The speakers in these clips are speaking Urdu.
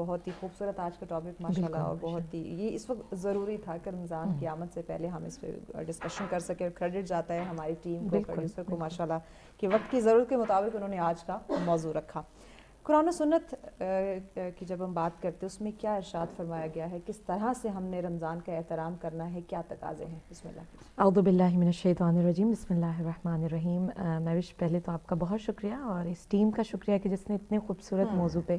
بہت ہی خوبصورت آج کا ٹاپک ماشاءاللہ، اور بہت ہی یہ اس وقت ضروری تھا کہ رمضان کی آمد سے پہلے ہم اس پہ ڈسکشن کر سکیں، اور کریڈٹ جاتا ہے ہماری ٹیم کو، پروڈیوسر کو ماشاءاللہ، کہ وقت کی ضرورت کے مطابق انہوں نے آج کا موضوع رکھا۔ قرآن و سنت کی جب ہم بات کرتے ہیں اس میں کیا ارشاد فرمایا گیا ہے، کس طرح سے ہم نے رمضان کا احترام کرنا ہے، کیا تقاضے ہیں؟ بسم اللہ۔ اعوذ باللہ من الشیطان الرجیم، بسم اللہ الرحمن الرحیم۔ مہوش، پہلے تو آپ کا بہت شکریہ اور اس ٹیم کا شکریہ کہ جس نے اتنے خوبصورت موضوع پہ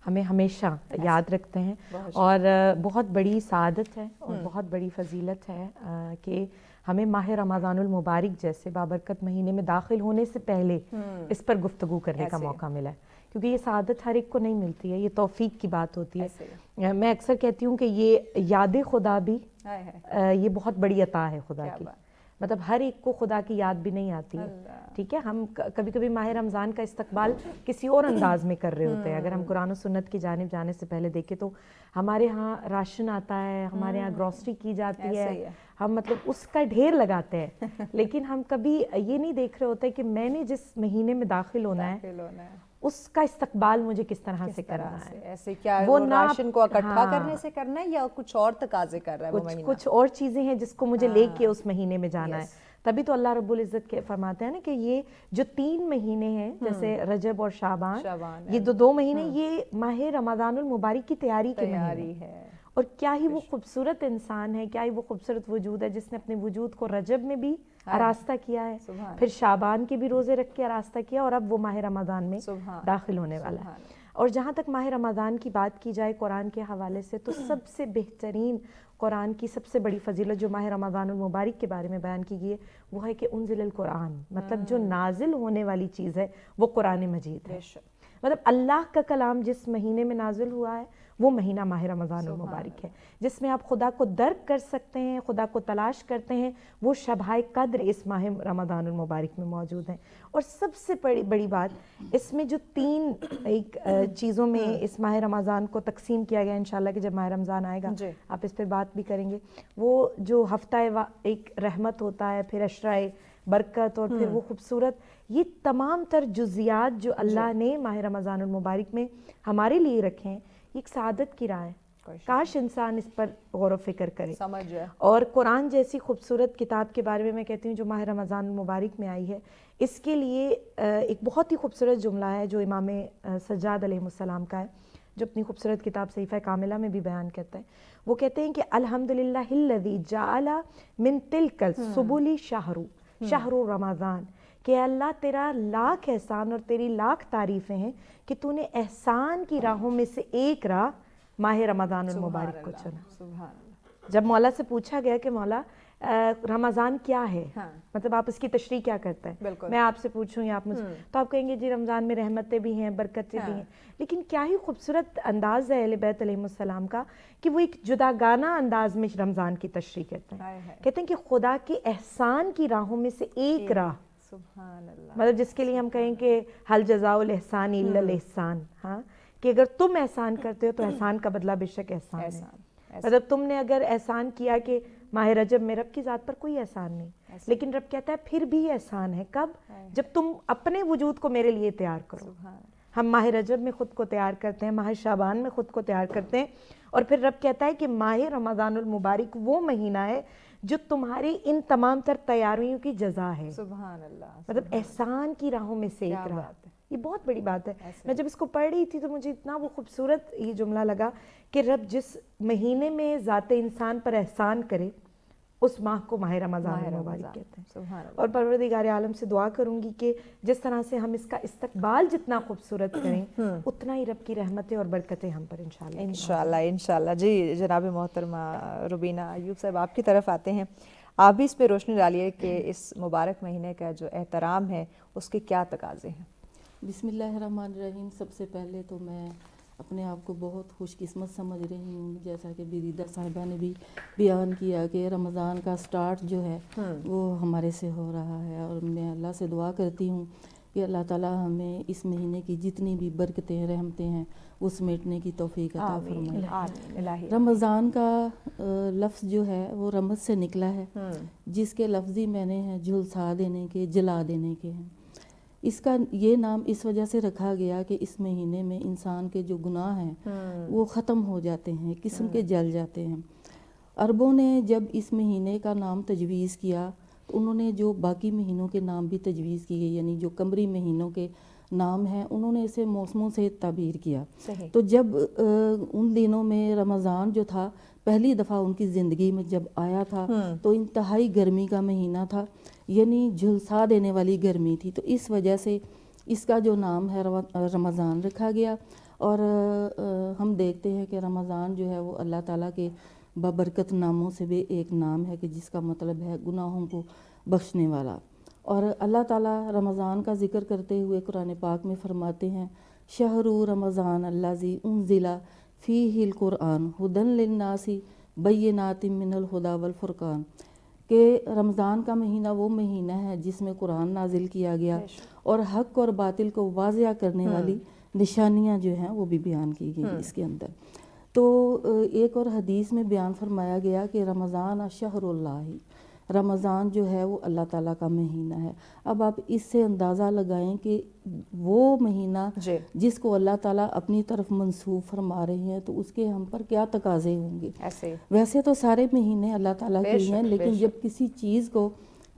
ہمیں ہمیشہ یاد رکھتے ہیں، اور بہت بڑی سعادت ہے اور بہت بڑی فضیلت ہے کہ ہمیں ماہ رمضان المبارک جیسے بابرکت مہینے میں داخل ہونے سے پہلے اس پر گفتگو کرنے کا موقع ملا ہے، کیونکہ یہ سعادت ہر ایک کو نہیں ملتی ہے، یہ توفیق کی بات ہوتی ہے۔ میں اکثر کہتی ہوں کہ یہ یاد خدا بھی یہ بہت بڑی عطا ہے خدا کی، مطلب ہر ایک کو خدا کی یاد بھی نہیں آتی ہے، ٹھیک ہے؟ ہم کبھی کبھی ماہ رمضان کا استقبال کسی اور انداز میں کر رہے ہوتے ہیں۔ اگر ہم قرآن و سنت کی جانب جانے سے پہلے دیکھیں تو ہمارے ہاں راشن آتا ہے، ہمارے ہاں گروسری کی جاتی ہے، ہم مطلب اس کا ڈھیر لگاتے ہیں، لیکن ہم کبھی یہ نہیں دیکھ رہے ہوتے کہ میں نے جس مہینے میں داخل ہونا ہے اس کا استقبال مجھے کس طرح سے کرنا ہے۔ ایسے کیا وہ راشن کو اکٹھا کرنے سے کرنا ہے یا کچھ اور تقاضے کر رہا ہے وہ مہینہ؟ کچھ اور چیزیں ہیں جس کو مجھے لے کے اس مہینے میں جانا ہے، تبھی تو اللہ رب العزت کے فرماتے ہیں نا کہ یہ جو 3 مہینے ہیں جیسے رجب اور شعبان، یہ دو مہینے یہ ماہ رمضان المبارک کی تیاری کے مہینے ہیں۔ اور کیا ہی وہ خوبصورت انسان ہے، کیا ہی وہ خوبصورت وجود ہے جس نے اپنے وجود کو رجب میں بھی آراستہ کیا ہے، پھر شعبان کے بھی روزے رکھ کے آراستہ کیا، اور اب وہ ماہ رمضان میں داخل ہونے والا ہے۔ اور جہاں تک ماہ رمضان کی بات کی جائے قرآن کے حوالے سے، تو سب سے بہترین قرآن کی سب سے بڑی فضیلت جو ماہ رمضان المبارک کے بارے میں بیان کی گئی ہے وہ ہے کہ انزل القرآن، مطلب جو نازل ہونے والی چیز ہے وہ قرآن مجید ہے۔ مطلب اللہ کا کلام جس مہینے میں نازل ہوا ہے وہ مہینہ ماہ رمضان المبارک ہے، جس میں آپ خدا کو درک کر سکتے ہیں، خدا کو تلاش کرتے ہیں، وہ شبۂ قدر اس ماہ رمضان المبارک میں موجود ہیں۔ اور سب سے بڑی بات اس میں جو 3 چیزوں میں اس ماہ رمضان کو تقسیم کیا گیا، انشاءاللہ کہ جب ماہ رمضان آئے گا آپ اس پہ بات بھی کریں گے، وہ جو ہفتہ ایک رحمت ہوتا ہے، پھر عشرہ برکت، اور پھر وہ خوبصورت یہ تمام تر جزیات جو اللہ نے ماہ رمضان المبارک میں ہمارے لیے رکھے ہیں، یہ ایک سعادت کی راہ ہے۔ کاش انسان اس پر غور و فکر کرے، اور قرآن جیسی خوبصورت کتاب کے بارے میں میں کہتی ہوں جو ماہ رمضان المبارک میں آئی ہے، اس کے لیے ایک بہت ہی خوبصورت جملہ ہے جو امام سجاد علیہ السلام کا ہے، جو اپنی خوبصورت کتاب صحیفہ کاملہ میں بھی بیان کرتا ہے۔ وہ کہتے ہیں کہ الحمدللہ الذی جعل من تلک السبل شہر رمضان، کہ اللہ تیرا لاکھ احسان اور تیری لاکھ تعریفیں ہیں کہ تو نے احسان کی راہوں میں سے ایک راہ ماہ رمضان المبارک کو چنا۔ جب مولا سے پوچھا گیا کہ مولا رمضان کیا ہے، مطلب آپ اس کی تشریح کیا کرتے ہیں، میں آپ سے پوچھوں یا آپ مجھے، تو آپ کہیں گے جی رمضان میں رحمتیں بھی ہیں، برکتیں بھی ہیں، لیکن کیا ہی خوبصورت انداز ہے اہل بیت علیہ السلام کا کہ وہ ایک جداگانہ انداز میں رمضان کی تشریح کرتے ہیں، کہتے ہیں کہ خدا کے احسان کی راہوں میں سے ایک راہ، مطلب جس کے لیے ہم کہیں کہ حل جزاء الاحسان الا الاحسان، ہاں، کہ اگر تم احسان کرتے ہو تو احسان کا بدلہ بے شک احسان ہے۔ مطلب تم نے اگر احسان کیا کہ ماہ رجب میں رب کی ذات پر کوئی احسان نہیں، لیکن رب کہتا ہے پھر بھی احسان ہے، کب؟ جب تم اپنے وجود کو میرے لیے تیار کرو۔ ہم ماہ رجب میں خود کو تیار کرتے ہیں، ماہ شعبان میں خود کو تیار کرتے ہیں، اور پھر رب کہتا ہے کہ ماہ رمضان المبارک وہ مہینہ ہے جو تمہاری ان تمام تر تیاریوں کی جزا ہے۔ سبحان اللہ، مطلب احسان کی راہوں میں سے ایک راہ، یہ بہت بڑی بات ہے۔ میں جب اس کو پڑھ رہی تھی تو مجھے اتنا وہ خوبصورت یہ جملہ لگا کہ رب جس مہینے میں ذات انسان پر احسان کرے اس ماہ کو ماہ رمضان المبارک کہتے ہیں۔ اور پروردگار عالم سے دعا کروں گی کہ جس طرح سے ہم اس کا استقبال جتنا خوبصورت کریں اتنا ہی رب کی رحمتیں اور برکتیں ہم پر انشاءاللہ۔ جی جناب محترمہ روبینہ ایوب صاحب، آپ کی طرف آتے ہیں، آپ بھی اس پہ روشنی ڈالیے کہ اس مبارک مہینے کا جو احترام ہے اس کے کیا تقاضے ہیں؟ بسم اللہ الرحمن الرحیم۔ سب سے پہلے تو میں اپنے آپ کو بہت خوش قسمت سمجھ رہی ہوں، جیسا کہ بریدہ صاحبہ نے بھی بیان کیا کہ رمضان کا سٹارٹ جو ہے وہ ہمارے سے ہو رہا ہے، اور میں اللہ سے دعا کرتی ہوں کہ اللہ تعالیٰ ہمیں اس مہینے کی جتنی بھی برکتیں رحمتیں ہیں وہ سمیٹنے کی توفیق عطا فرمائے۔ رمضان کا لفظ جو ہے وہ رمض سے نکلا ہے، جس کے لفظی معنی ہیں جھلسا دینے کے، جلا دینے کے ہیں۔ اس کا یہ نام اس وجہ سے رکھا گیا کہ اس مہینے میں انسان کے جو گناہ ہیں وہ ختم ہو جاتے ہیں، قسم کے جل جاتے ہیں۔ عربوں نے جب اس مہینے کا نام تجویز کیا تو انہوں نے جو باقی مہینوں کے نام بھی تجویز کیے، یعنی جو قمری مہینوں کے نام ہیں انہوں نے اسے موسموں سے تعبیر کیا۔ تو جب ان دنوں میں رمضان جو تھا پہلی دفعہ ان کی زندگی میں جب آیا تھا تو انتہائی گرمی کا مہینہ تھا، یعنی جھلسا دینے والی گرمی تھی، تو اس وجہ سے اس کا جو نام ہے رمضان رکھا گیا۔ اور ہم دیکھتے ہیں کہ رمضان جو ہے وہ اللہ تعالیٰ کے بابرکت ناموں سے بھی ایک نام ہے کہ جس کا مطلب ہے گناہوں کو بخشنے والا۔ اور اللہ تعالیٰ رمضان کا ذکر کرتے ہوئے قرآن پاک میں فرماتے ہیں شہر رمضان الذی انزل فیہ القرآن ھدی للناس بینات من الہدی والفرقان، کہ رمضان کا مہینہ وہ مہینہ ہے جس میں قرآن نازل کیا گیا اور حق اور باطل کو واضح کرنے والی نشانیاں جو ہیں وہ بھی بیان کی گئی اس کے اندر۔ تو ایک اور حدیث میں بیان فرمایا گیا کہ رمضان شہر اللہ، رمضان جو ہے وہ اللہ تعالیٰ کا مہینہ ہے۔ اب آپ اس سے اندازہ لگائیں کہ وہ مہینہ جس کو اللہ تعالیٰ اپنی طرف منسوب فرما رہے ہیں تو اس کے ہم پر کیا تقاضے ہوں گے۔ ویسے تو سارے مہینے اللہ تعالیٰ کے ہیں، لیکن جب کسی چیز کو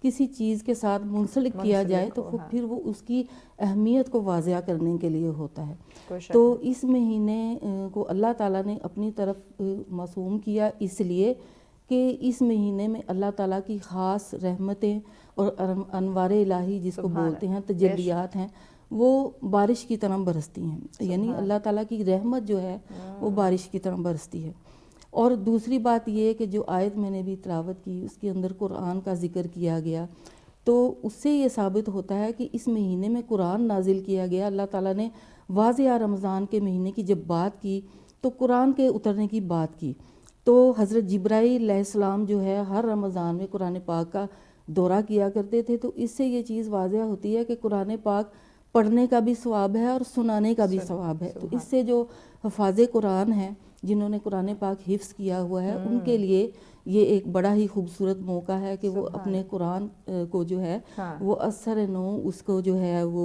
کسی چیز کے ساتھ منسلک کیا جائے تو پھر وہ اس کی اہمیت کو واضح کرنے کے لیے ہوتا ہے۔ تو اس مہینے کو اللہ تعالیٰ نے اپنی طرف معصوم کیا اس لیے کہ اس مہینے میں اللہ تعالیٰ کی خاص رحمتیں اور انوار الہی جس کو بولتے ہیں تجلیات ہیں وہ بارش کی طرح برستی ہیں، یعنی اللہ تعالیٰ کی رحمت جو ہے وہ بارش کی طرح برستی ہے۔ اور دوسری بات یہ کہ جو آیت میں نے بھی تلاوت کی اس کے اندر قرآن کا ذکر کیا گیا، تو اس سے یہ ثابت ہوتا ہے کہ اس مہینے میں قرآن نازل کیا گیا۔ اللہ تعالیٰ نے واضح رمضان کے مہینے کی جب بات کی تو قرآن کے اترنے کی بات کی، تو حضرت جبرائیل علیہ السلام جو ہے ہر رمضان میں قرآن پاک کا دورہ کیا کرتے تھے، تو اس سے یہ چیز واضح ہوتی ہے کہ قرآن پاک پڑھنے کا بھی ثواب ہے اور سنانے کا بھی ثواب ہے۔ تو اس سے جو حفاظ قرآن ہیں جنہوں نے قرآن پاک حفظ کیا ہوا ہے ان کے لیے یہ ایک بڑا ہی خوبصورت موقع ہے کہ وہ اپنے قرآن کو جو ہے وہ اثر نو اس کو جو ہے وہ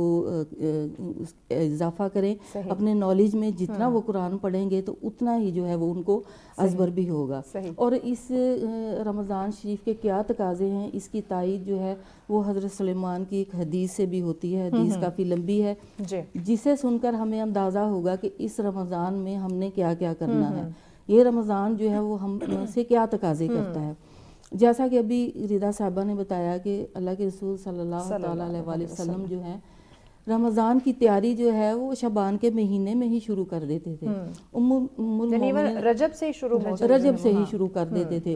اضافہ کریں، اپنے نالج میں جتنا وہ قرآن پڑھیں گے تو اتنا ہی جو ہے وہ ان کو ازبر بھی ہوگا۔ اور اس رمضان شریف کے کیا تقاضے ہیں اس کی تائید جو ہے وہ حضرت سلیمان کی ایک حدیث سے بھی ہوتی ہے، حدیث کافی لمبی ہے جسے سن کر ہمیں اندازہ ہوگا کہ اس رمضان میں ہم نے کیا کیا کرنا ہے، یہ رمضان جو ہے وہ ہم سے کیا تقاضے کرتا ہے۔ جیسا کہ ابھی رضا صاحبہ نے بتایا کہ اللہ کے رسول صلی اللہ تعالیٰ علیہ وآلہ وسلم جو ہے رمضان کی تیاری جو ہے وہ شعبان کے مہینے میں ہی شروع کر دیتے تھے، رجب سے ہی شروع کر دیتے تھے۔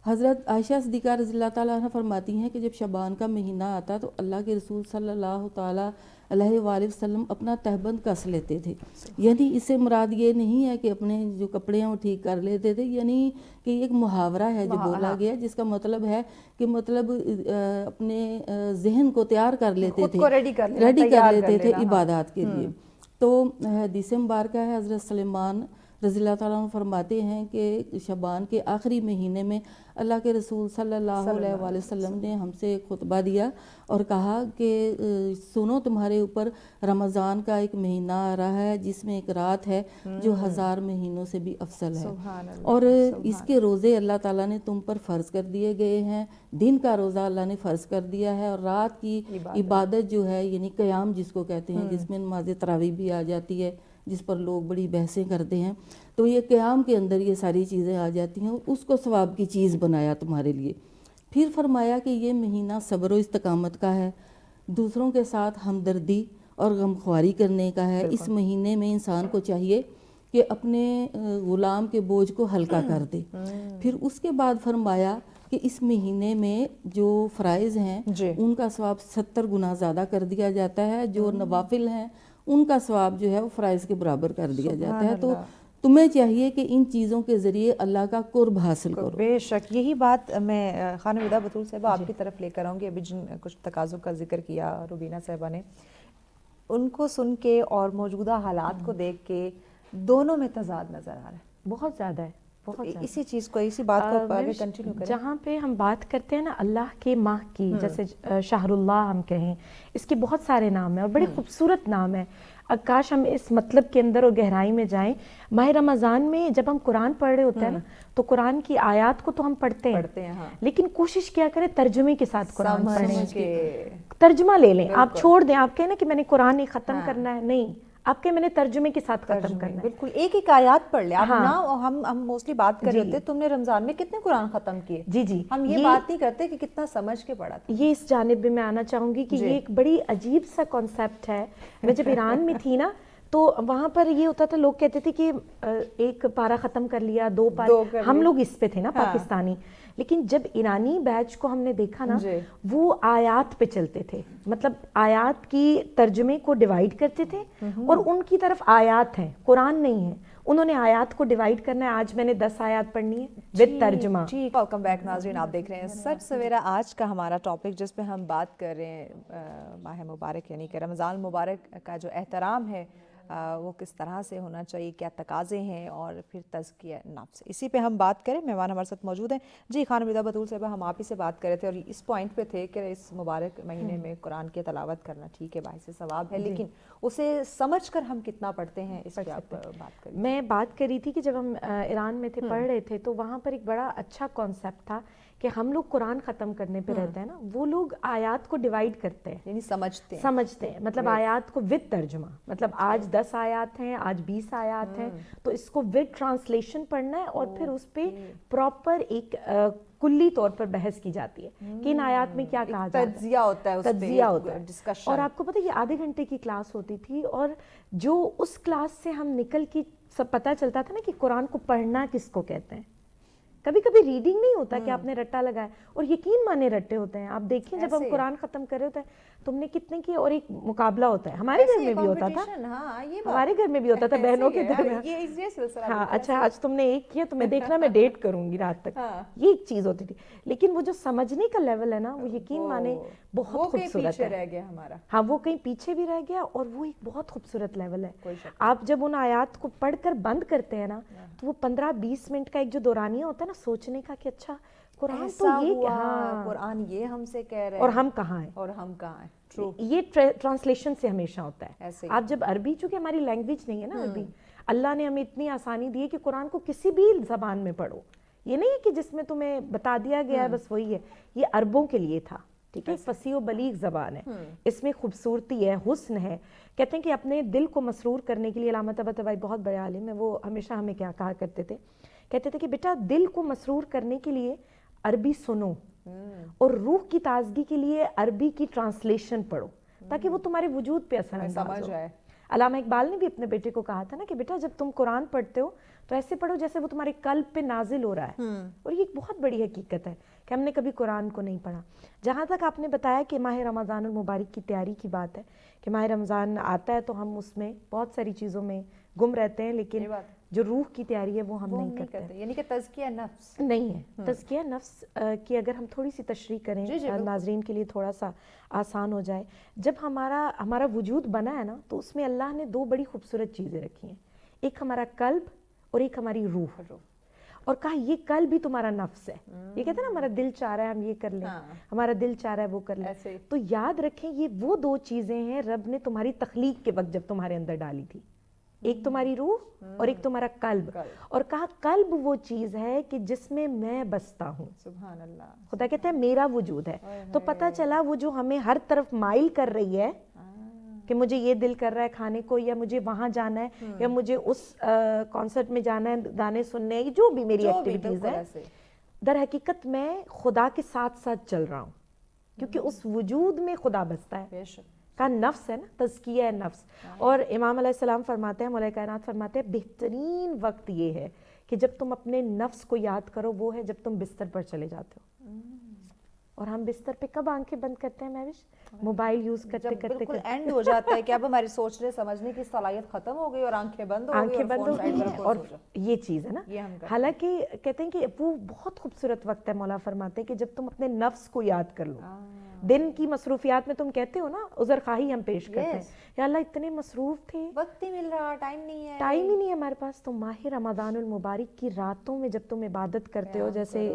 حضرت عائشہ صدیقہ رضی اللہ تعالیٰ عنہ فرماتی ہیں کہ جب شعبان کا مہینہ آتا تو اللہ کے رسول صلی اللہ تعالیٰ علیہ وآلہ وسلم اپنا تہبند کس لیتے تھے، یعنی اس سے مراد یہ نہیں ہے کہ اپنے جو کپڑے ہیں وہ ٹھیک کر لیتے تھے، یعنی کہ ایک محاورہ ہے جو بولا گیا جس کا مطلب ہے کہ مطلب اپنے ذہن کو تیار کر لیتے تھے، ریڈی کر لیتے تھے عبادات کے لیے۔ تو حدیث مبارکہ ہے حضرت سلیمان رضی اللہ تعالیٰ عنہ فرماتے ہیں کہ شعبان کے آخری مہینے میں اللہ کے رسول صلی اللہ علیہ وآلہ وسلم نے ہم سے خطبہ دیا اور کہا کہ سنو تمہارے اوپر رمضان کا ایک مہینہ آ رہا ہے جس میں ایک رات ہے جو 1000 مہینوں سے بھی افضل ہے، اور اس کے روزے اللہ تعالیٰ نے تم پر فرض کر دیے گئے ہیں، دن کا روزہ اللہ نے فرض کر دیا ہے، اور رات کی عبادت جو ہے یعنی قیام جس کو کہتے ہیں جس میں نماز تراویح بھی آ جاتی ہے جس پر لوگ بڑی بحثیں کرتے ہیں، تو یہ قیام کے اندر یہ ساری چیزیں آ جاتی ہیں، اس کو ثواب کی چیز بنایا تمہارے لیے۔ پھر فرمایا کہ یہ مہینہ صبر و استقامت کا ہے، دوسروں کے ساتھ ہمدردی اور غمخواری کرنے کا ہے۔ اس مہینے میں انسان کو چاہیے کہ اپنے غلام کے بوجھ کو ہلکا کر دے۔ پھر اس کے بعد فرمایا کہ اس مہینے میں جو فرائض ہیں ان کا ثواب 70 گنا زیادہ کر دیا جاتا ہے، جو نوافل ہیں ان کا ثواب جو ہے وہ فرائض کے برابر کر دیا جاتا ہے۔ تو تمہیں چاہیے کہ ان چیزوں کے ذریعے اللہ کا قرب حاصل کرو۔ بے شک یہی بات میں خانم ودا بطول صاحبہ آپ کی طرف لے کر آؤں گی۔ ابھی جن کچھ تقاضوں کا ذکر کیا روبینہ صاحبہ نے، ان کو سن کے اور موجودہ حالات کو دیکھ کے دونوں میں تضاد نظر آ رہا ہے، بہت زیادہ ہے، اسی چیز کو اسی بات کو آگے کنٹینیو کریں. جہاں پہ ہم بات کرتے ہیں نا اللہ کے ماہ کی, جیسے شہر اللہ ہم کہیں, اس کے بہت سارے نام ہیں اور بڑے خوبصورت نام ہیں. کاش ہم اس مطلب کے اندر اور گہرائی میں جائیں. ماہ رمضان میں جب ہم قرآن پڑھ رہے ہوتے ہیں نا تو قرآن کی آیات کو تو ہم پڑھتے ہیں, لیکن کوشش کیا کریں ترجمے کے ساتھ قرآن پڑھیں, ترجمہ لے لیں. آپ چھوڑ دیں, آپ کہیں نا کہ میں نے قرآن نہیں ختم کرنا ہے, نہیں, آپ کے میں نے ترجمے کے ساتھ ختم کرنا ہے. بالکل ایک ایک آیات پڑھ لیں آپ نا. ہم موسٹلی بات کر رہے تھے تم نے رمضان میں کتنے قرآن ختم کیے. جی ہم یہ بات نہیں کرتے کہ کتنا سمجھ کے پڑھا تھا. یہ اس جانب میں آنا چاہوں گی کہ یہ ایک بڑی عجیب سا کانسیپٹ ہے. میں جب ایران میں تھی نا تو وہاں پر یہ ہوتا تھا, لوگ کہتے تھے کہ ایک پارہ ختم کر لیا, 2 پارے, ہم لوگ اس پہ تھے نا پاکستانی. لیکن جب ایرانی بیچ کو ہم نے دیکھا نا, وہ آیات پہ چلتے تھے, مطلب آیات کی ترجمے کو ڈیوائیڈ کرتے تھے, اور ان کی طرف آیات ہیں, قرآن نہیں ہے, انہوں نے آیات کو ڈیوائیڈ کرنا ہے. آج میں نے 10 آیات پڑھنی ہے وتھ ترجمہ. ویلکم بیک ناظرین, آپ دیکھ رہے ہیں سچ سویرا. آج کا ہمارا ٹاپک جس پہ ہم بات کر رہے ہیں ماہ مبارک یعنی کہ رمضان مبارک کا جو احترام ہے وہ کس طرح سے ہونا چاہیے, کیا تقاضے ہیں, اور پھر تزکیہ نفس, اسی پہ ہم بات کریں. مہمان ہمارے ساتھ موجود ہیں. جی خانم رضا بطول صاحبہ, ہم آپ ہی سے بات کر رہے تھے اور اس پوائنٹ پہ تھے کہ اس مبارک مہینے میں قرآن کی تلاوت کرنا ٹھیک ہے, باعث ثواب ہے, لیکن اسے سمجھ کر ہم کتنا پڑھتے ہیں, اس پہ آپ بات کریں. میں بات کر رہی تھی کہ جب ہم ایران میں تھے پڑھ رہے تھے تو وہاں پر ایک بڑا اچھا کانسیپٹ تھا کہ ہم لوگ قرآن ختم کرنے پہ رہتے ہیں نا, وہ لوگ آیات کو ڈیوائیڈ کرتے ہیں, یعنی سمجھتے ہیں, مطلب آیات کو وتھ ترجمہ, مطلب آج 10 آیات ہیں, آج 20 آیات ہیں, تو اس کو وتھ ٹرانسلیشن پڑھنا ہے, اور پھر اس پہ پراپر ایک کلی طور پر بحث کی جاتی ہے کہ ان آیات میں کیا کہا جاتا ہے, تجزیہ ہوتا ہے, تجزیہ ہوتا ہے. اور آپ کو پتہ ہے یہ آدھے گھنٹے کی کلاس ہوتی تھی, اور جو اس کلاس سے ہم نکل کے سب پتہ چلتا تھا نا کہ قرآن کو پڑھنا کس کو کہتے ہیں. کبھی کبھی ریڈنگ نہیں ہوتا کہ آپ نے رٹا لگایا, اور یقین مانے رٹے ہوتے ہیں. آپ دیکھیں جب ہم قرآن ختم کر رہے ہوتے ہیں تم نے کتنے کیے, اور ایک مقابلہ ہوتا ہے. ہمارے گھر میں بھی ہوتا تھا, ہمارے گھر میں بھی ہوتا تھا بہنوں کے درمیان. ہاں اچھا آج تم نے ایک کیا تو میں دیکھنا میں ڈیٹ کروں گی رات تک, یہ ایک چیز ہوتی تھی. لیکن وہ جو سمجھنے کا لیول ہے نا, وہ یقین مانے بہت خوبصورت ہے. ہاں وہ کہیں پیچھے بھی رہ گیا, اور وہ ایک بہت خوبصورت لیول ہے. آپ جب ان آیات کو پڑھ کر بند کرتے ہیں نا تو وہ 15-20 منٹ کا ایک جو دورانیہ ہوتا ہے نا سوچنے کا کہ اچھا قرآن تو یہ, قرآن یہ ہم سے کہہ رہے ہیں, اور ہم کہاں ہیں, یہ ٹرانسلیشن سے ہمیشہ ہوتا ہے. آپ جب عربی, چونکہ ہماری لینگویج نہیں ہے نا عربی, اللہ نے ہمیں اتنی آسانی دی ہے کہ قرآن کو کسی بھی زبان میں پڑھو. یہ نہیں ہے کہ جس میں تمہیں بتا دیا گیا ہے بس وہی ہے, یہ عربوں کے لیے تھا, ٹھیک ہے, فصیح و بلیغ زبان ہے, اس میں خوبصورتی ہے, حسن ہے. کہتے ہیں کہ اپنے دل کو مسرور کرنے کے لیے, علامہ طباطبائی بہت بڑے عالم ہیں, وہ ہمیشہ ہمیں کیا کہا کرتے تھے, کہتے تھے کہ بیٹا دل کو مسرور کرنے کے لیے عربی سنو, اور روح کی تازگی کے لیے عربی کی ٹرانسلیشن پڑھو, تاکہ وہ تمہارے وجود پہ اثر انداز ہو. علامہ اقبال نے بھی اپنے بیٹے کو کہا تھا نا کہ بیٹا جب تم قرآن پڑھتے ہو تو ایسے پڑھو جیسے وہ تمہارے قلب پہ نازل ہو رہا ہے. اور یہ ایک بہت بڑی حقیقت ہے کہ ہم نے کبھی قرآن کو نہیں پڑھا. جہاں تک آپ نے بتایا کہ ماہ رمضان المبارک کی تیاری کی بات ہے, کہ ماہ رمضان آتا ہے تو ہم اس میں بہت ساری چیزوں میں گم رہتے ہیں, لیکن جو روح کی تیاری ہے وہ ہم نہیں کرتے, یعنی کہ تزکیہ نفس نہیں ہے. تزکیہ نفس کی اگر ہم تھوڑی سی تشریح کریں ناظرین کے لیے تھوڑا سا آسان ہو جائے, جب ہمارا وجود بنا ہے نا تو اس میں اللہ نے 2 بڑی خوبصورت چیزیں رکھی ہیں, ایک ہمارا قلب اور ایک ہماری روح, اور کہا یہ قلب بھی تمہارا نفس ہے. یہ کہتے ہیں نا ہمارا دل چاہ رہا ہے ہم یہ کر لیں, ہمارا دل چاہ رہا ہے وہ کر لیں. تو یاد رکھیں یہ وہ 2 چیزیں ہیں رب نے تمہاری تخلیق کے وقت جب تمہارے اندر ڈالی تھی, ایک تمہاری روح اور ایک تمہارا قلب. اور کہا قلب وہ چیز ہے کہ جس میں میں بستا ہوں. سبحان اللہ. خدا کہتا ہے میرا وجود ہے. تو پتہ چلا وہ جو ہمیں ہر طرف مائل کر رہی ہے کہ مجھے یہ دل کر رہا ہے کھانے کو, یا مجھے وہاں جانا ہے, یا مجھے اس کانسرٹ میں جانا ہے, گانے سننے ہیں, جو بھی میری ایکٹیویٹیز ہیں, در حقیقت میں خدا کے ساتھ ساتھ چل رہا ہوں, کیونکہ اس وجود میں خدا بستا ہے. کا نفس ہے نا, تزکیہ ہے نفس. اور امام علیہ السلام فرماتے ہیں, مولا کائنات فرماتے ہیں, بہترین وقت یہ ہے کہ جب تم اپنے نفس کو یاد کرو, وہ ہے جب تم بستر پر چلے جاتے ہو. اور ہم بستر پہ کب آنکھیں بند کرتے ہیں مہوش؟ موبائل یوز کرتے کرتے بالکل اینڈ ہو جاتا ہے کہ اب ہماری سوچنے سمجھنے کی صلاحیت ختم ہو گئی اور آنکھیں بند ہو گئی. اور یہ چیز ہے نا, حالانکہ کہتے ہیں کہ وہ بہت خوبصورت وقت ہے. مولا فرماتے ہیں کہ جب تم اپنے نفس کو یاد کر لو, دن کی مصروفیات میں تم کہتے ہو نا عذر خواہی ہم پیش کرتے ہیں, یا اللہ اتنے مصروف تھے, وقت نہیں مل رہا, ٹائم نہیں ہے, ٹائم ہی نہیں ہے ہمارے پاس. تو ماہ رمضان المبارک کی راتوں میں جب تم عبادت کرتے ہو, جیسے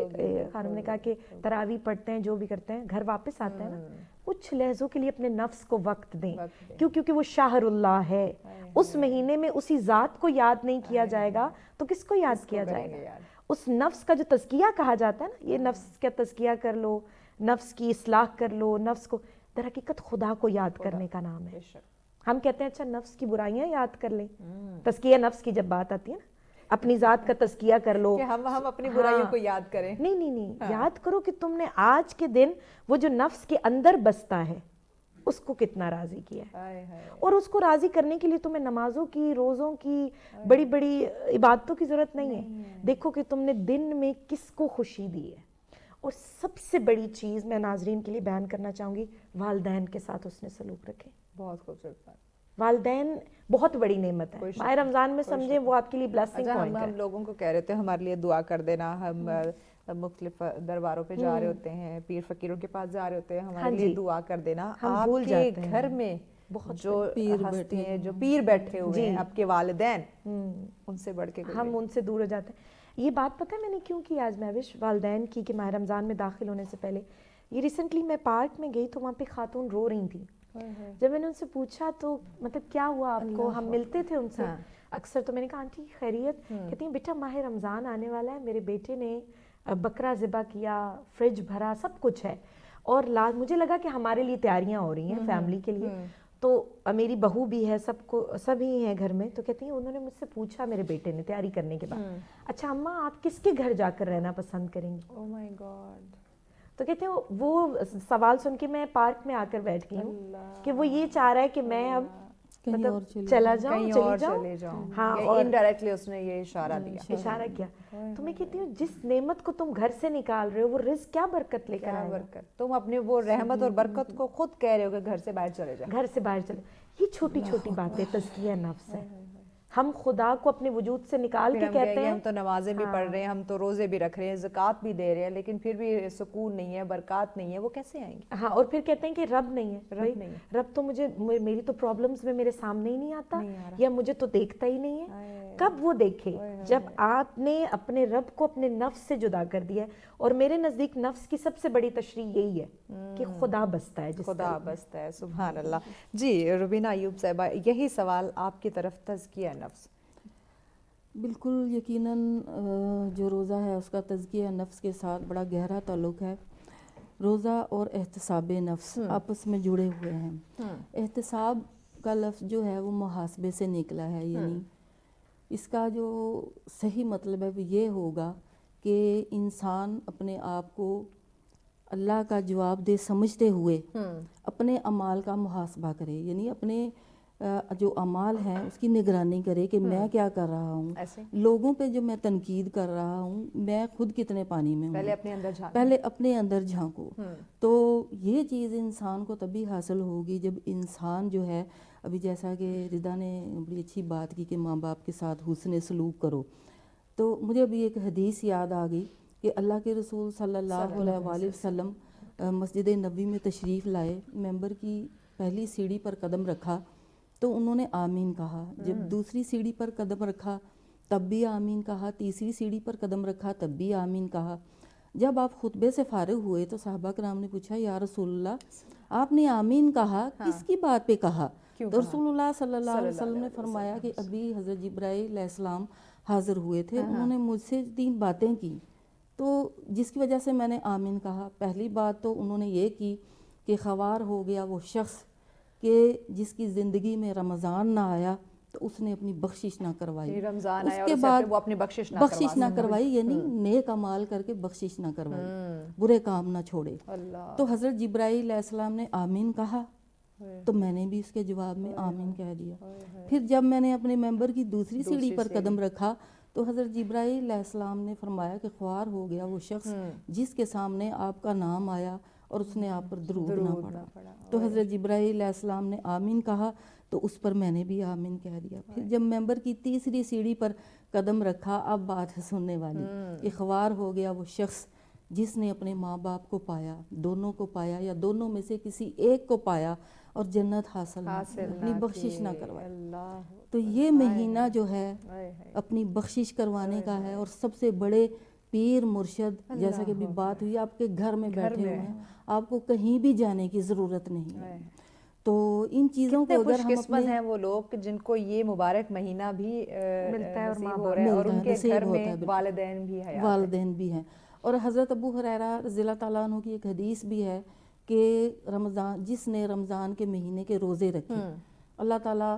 خانم نے کہا کہ تراویح پڑھتے ہیں, جو بھی کرتے ہیں, گھر واپس آتے ہیں نا, کچھ لحظوں کے لیے اپنے نفس کو وقت دیں, کیونکہ وہ شہر اللہ ہے. اس مہینے میں اسی ذات کو یاد نہیں کیا جائے گا تو کس کو یاد کیا جائے گا؟ اس نفس کا جو تزکیہ کہا جاتا ہے نا, یہ نفس کا تزکیہ کر لو, نفس کی اصلاح کر لو, نفس کو, در حقیقت خدا کو یاد کرنے کا نام ہے. ہم کہتے ہیں اچھا نفس کی برائیاں یاد کر لیں, تزکیہ نفس کی جب بات آتی ہے نا, اپنی ذات کا تزکیہ کر لو, کہ ہم اپنی برائیوں کو یاد کریں. نہیں, یاد کرو کہ تم نے آج کے دن وہ جو نفس کے اندر بستا ہے اس کو کتنا راضی کیا ہے, اور اس کو راضی کرنے کے لیے تمہیں نمازوں کی, روزوں کی, بڑی بڑی عبادتوں کی ضرورت نہیں ہے. دیکھو کہ تم نے دن میں کس کو خوشی دی ہے. اور سب سے بڑی چیز میں ناظرین کے لیے بیان کرنا چاہوں گی, والدین کے ساتھ اس نے سلوک رکھے. بہت خوبصورت بات. والدین بہت بڑی نعمت ہے, ماہ رمضان میں سمجھیں وہ آپ کے لیے بلیسنگ پوائنٹ ہے. ہم لوگوں کو کہہ رہے تھے ہمارے لیے دعا کر دینا, ہم مختلف درباروں پہ جا رہے ہوتے ہیں, پیر فقیروں کے پاس جا رہے ہوتے ہیں, ہمارے لیے دعا کر دینا. آپ کے گھر میں جو ہستی ہیں, جو پیر بیٹھے ہوئے ہیں, آپ کے والدین, ان سے بڑھ کے ہم ان سے دور ہو جاتے ہیں. یہ بات پتہ ہے میں نے کیوں کی آج مہوش والدین کی, کہ ماہ رمضان میں داخل ہونے سے پہلے یہ ریسنٹلی میں پارک میں گئی تو وہاں پہ خاتون رو رہی تھی. جب میں نے ان سے پوچھا تو مطلب کیا ہوا آپ کو, ہم ملتے تھے ان سے اکثر, تو میں نے کہا آنٹی خیریت؟ کہتی ہیں بیٹا ماہ رمضان آنے والا ہے, میرے بیٹے نے بکرا ذبح کیا, فریج بھرا, سب کچھ ہے, اور مجھے لگا کہ ہمارے لیے تیاریاں ہو رہی ہیں فیملی کے لیے. تو میری بہو بھی ہے, سب ہی ہیں گھر میں. تو کہتی ہیں انہوں نے مجھ سے پوچھا میرے بیٹے نے تیاری کرنے کے بعد, اچھا اماں آپ کس کے گھر جا کر رہنا پسند کریں گی؟ او مائی گاڈ. تو کہتے ہیں وہ سوال سن کے میں پارک میں آ کر بیٹھ گئی ہوں کہ وہ یہ چاہ رہا ہے کہ میں اب مطلب چلا جاؤں, چلی جاؤں. ہاں, اور انڈائریکٹلی اس نے یہ اشارہ کیا. تو میں کہتی ہوں جس نعمت کو تم گھر سے نکال رہے ہو وہ رزق کیا برکت لے کر آئے گا. تم اپنے وہ رحمت اور برکت کو خود کہہ رہے ہو کہ گھر سے باہر چلے جاؤ. گھر سے باہر چلے. یہ چھوٹی چھوٹی باتیں تزکیہ نفس ہے. ہم خدا کو اپنے وجود سے نکال کے کہتے ہیں ہم تو نمازیں بھی پڑھ رہے ہیں, ہم تو روزے بھی رکھ رہے ہیں, زکوٰۃ بھی دے رہے ہیں, لیکن پھر بھی سکون نہیں ہے, برکات نہیں ہے, وہ کیسے آئیں گی؟ ہاں, اور پھر کہتے ہیں کہ رب نہیں ہے. رب تو مجھے, میری تو پرابلمز میں میرے سامنے ہی نہیں آتا, یا مجھے تو دیکھتا ہی نہیں ہے. کب وہ دیکھے؟ جب آپ نے اپنے رب کو اپنے نفس سے جدا کر دیا ہے. اور میرے نزدیک نفس کی سب سے بڑی تشریح یہی ہے کہ خدا بستا ہے, خدا بستا ہے. سبحان اللہ. جی روبینہ ایوب صاحبہ, یہی سوال آپ کی طرف, تزکیہ نفس. بالکل یقیناً جو روزہ ہے اس کا تزکیہ نفس کے ساتھ بڑا گہرا تعلق ہے. روزہ اور احتساب نفس آپس میں جڑے ہوئے ہیں. احتساب کا لفظ جو ہے وہ محاسبے سے نکلا ہے, یعنی اس کا جو صحیح مطلب ہے وہ یہ ہوگا کہ انسان اپنے آپ کو اللہ کا جواب دہ سمجھتے ہوئے اپنے اعمال کا محاسبہ کرے, یعنی اپنے جو اعمال ہیں اس کی نگرانی کرے کہ میں کیا کر رہا ہوں, لوگوں پہ جو میں تنقید کر رہا ہوں میں خود کتنے پانی میں ہوں, پہلے اپنے اندر جھانکو. تو یہ چیز انسان کو تبھی حاصل ہوگی جب انسان جو ہے, ابھی جیسا کہ ردا نے بڑی اچھی بات کی کہ ماں باپ کے ساتھ حسن سلوک کرو, تو مجھے ابھی ایک حدیث یاد آ گئی کہ اللہ کے رسول صلی اللہ علیہ وآلہ وسلم مسجد نبوی میں تشریف لائے, ممبر کی پہلی سیڑھی پر قدم رکھا تو انہوں نے آمین کہا, جب دوسری سیڑھی پر قدم رکھا تب بھی آمین کہا, تیسری سیڑھی پر قدم رکھا تب بھی آمین کہا. جب آپ خطبے سے فارغ ہوئے تو صحابہ کرام نے پوچھا یا رسول اللہ آپ نے آمین کہا, کس کی بات پہ کہا؟ تو رسول اللہ صلی اللہ علیہ وسلم نے فرمایا کہ ابھی حضرت جبرائیل علیہ السلام حاضر ہوئے تھے, انہوں نے مجھ سے 3 باتیں کی تو جس کی وجہ سے میں نے آمین کہا. پہلی بات تو انہوں نے یہ کی کہ خوار ہو گیا وہ شخص کہ جس کی زندگی میں رمضان نہ آیا تو اس نے اپنی بخشش نہ کروائی, اس کے بعد وہ اپنی بخشش نہ کروائی, یعنی نیک اعمال کر کے بخشش نہ کروائی, برے کام نہ چھوڑے. تو حضرت جبرائیل علیہ السلام نے آمین کہا تو میں نے بھی اس کے جواب میں آمین کہہ دیا. پھر جب میں نے اپنے ممبر کی دوسری سیڑھی پر قدم رکھا تو حضرت جبرائیل علیہ السلام نے فرمایا کہ خوار ہو گیا وہ شخص جس کے سامنے آپ کا نام آیا اور اس نے آپ پر درود نہ پڑھا. تو حضرت جبرائیل علیہ السلام نے آمین کہا تو اس پر میں نے بھی آمین کہہ دیا. پھر جب ممبر کی تیسری سیڑھی پر قدم رکھا, اب بات ہے سننے والی, کہ خوار ہو گیا وہ شخص جس نے اپنے ماں باپ کو پایا، دونوں کو پایا یا دونوں میں سے کسی ایک کو پایا اور جنت حاصل اپنی بخشش نہ کروائی، تو یہ مہینہ جو ہے اپنی بخشش کروانے کا ہے. اور سب سے بڑے پیر مرشد، جیسا کہ ابھی بات ہوئی، آپ کے گھر میں بیٹھے ہوئے ہیں، آپ کو کہیں بھی جانے کی ضرورت نہیں ہے. تو ان چیزوں کو اگر ہم قسمت ہیں وہ لوگ جن کو یہ مبارک مہینہ بھی ملتا ہے نصیب ہو رہا ہے اور ان کے گھر میں والدین بھی حیات ہیں. والدین بھی ہیں. اور حضرت ابو ہریرہ رضی اللہ تعالیٰ عنہ کی ایک حدیث بھی ہے کہ رمضان، جس نے رمضان کے مہینے کے روزے رکھے اللہ تعالیٰ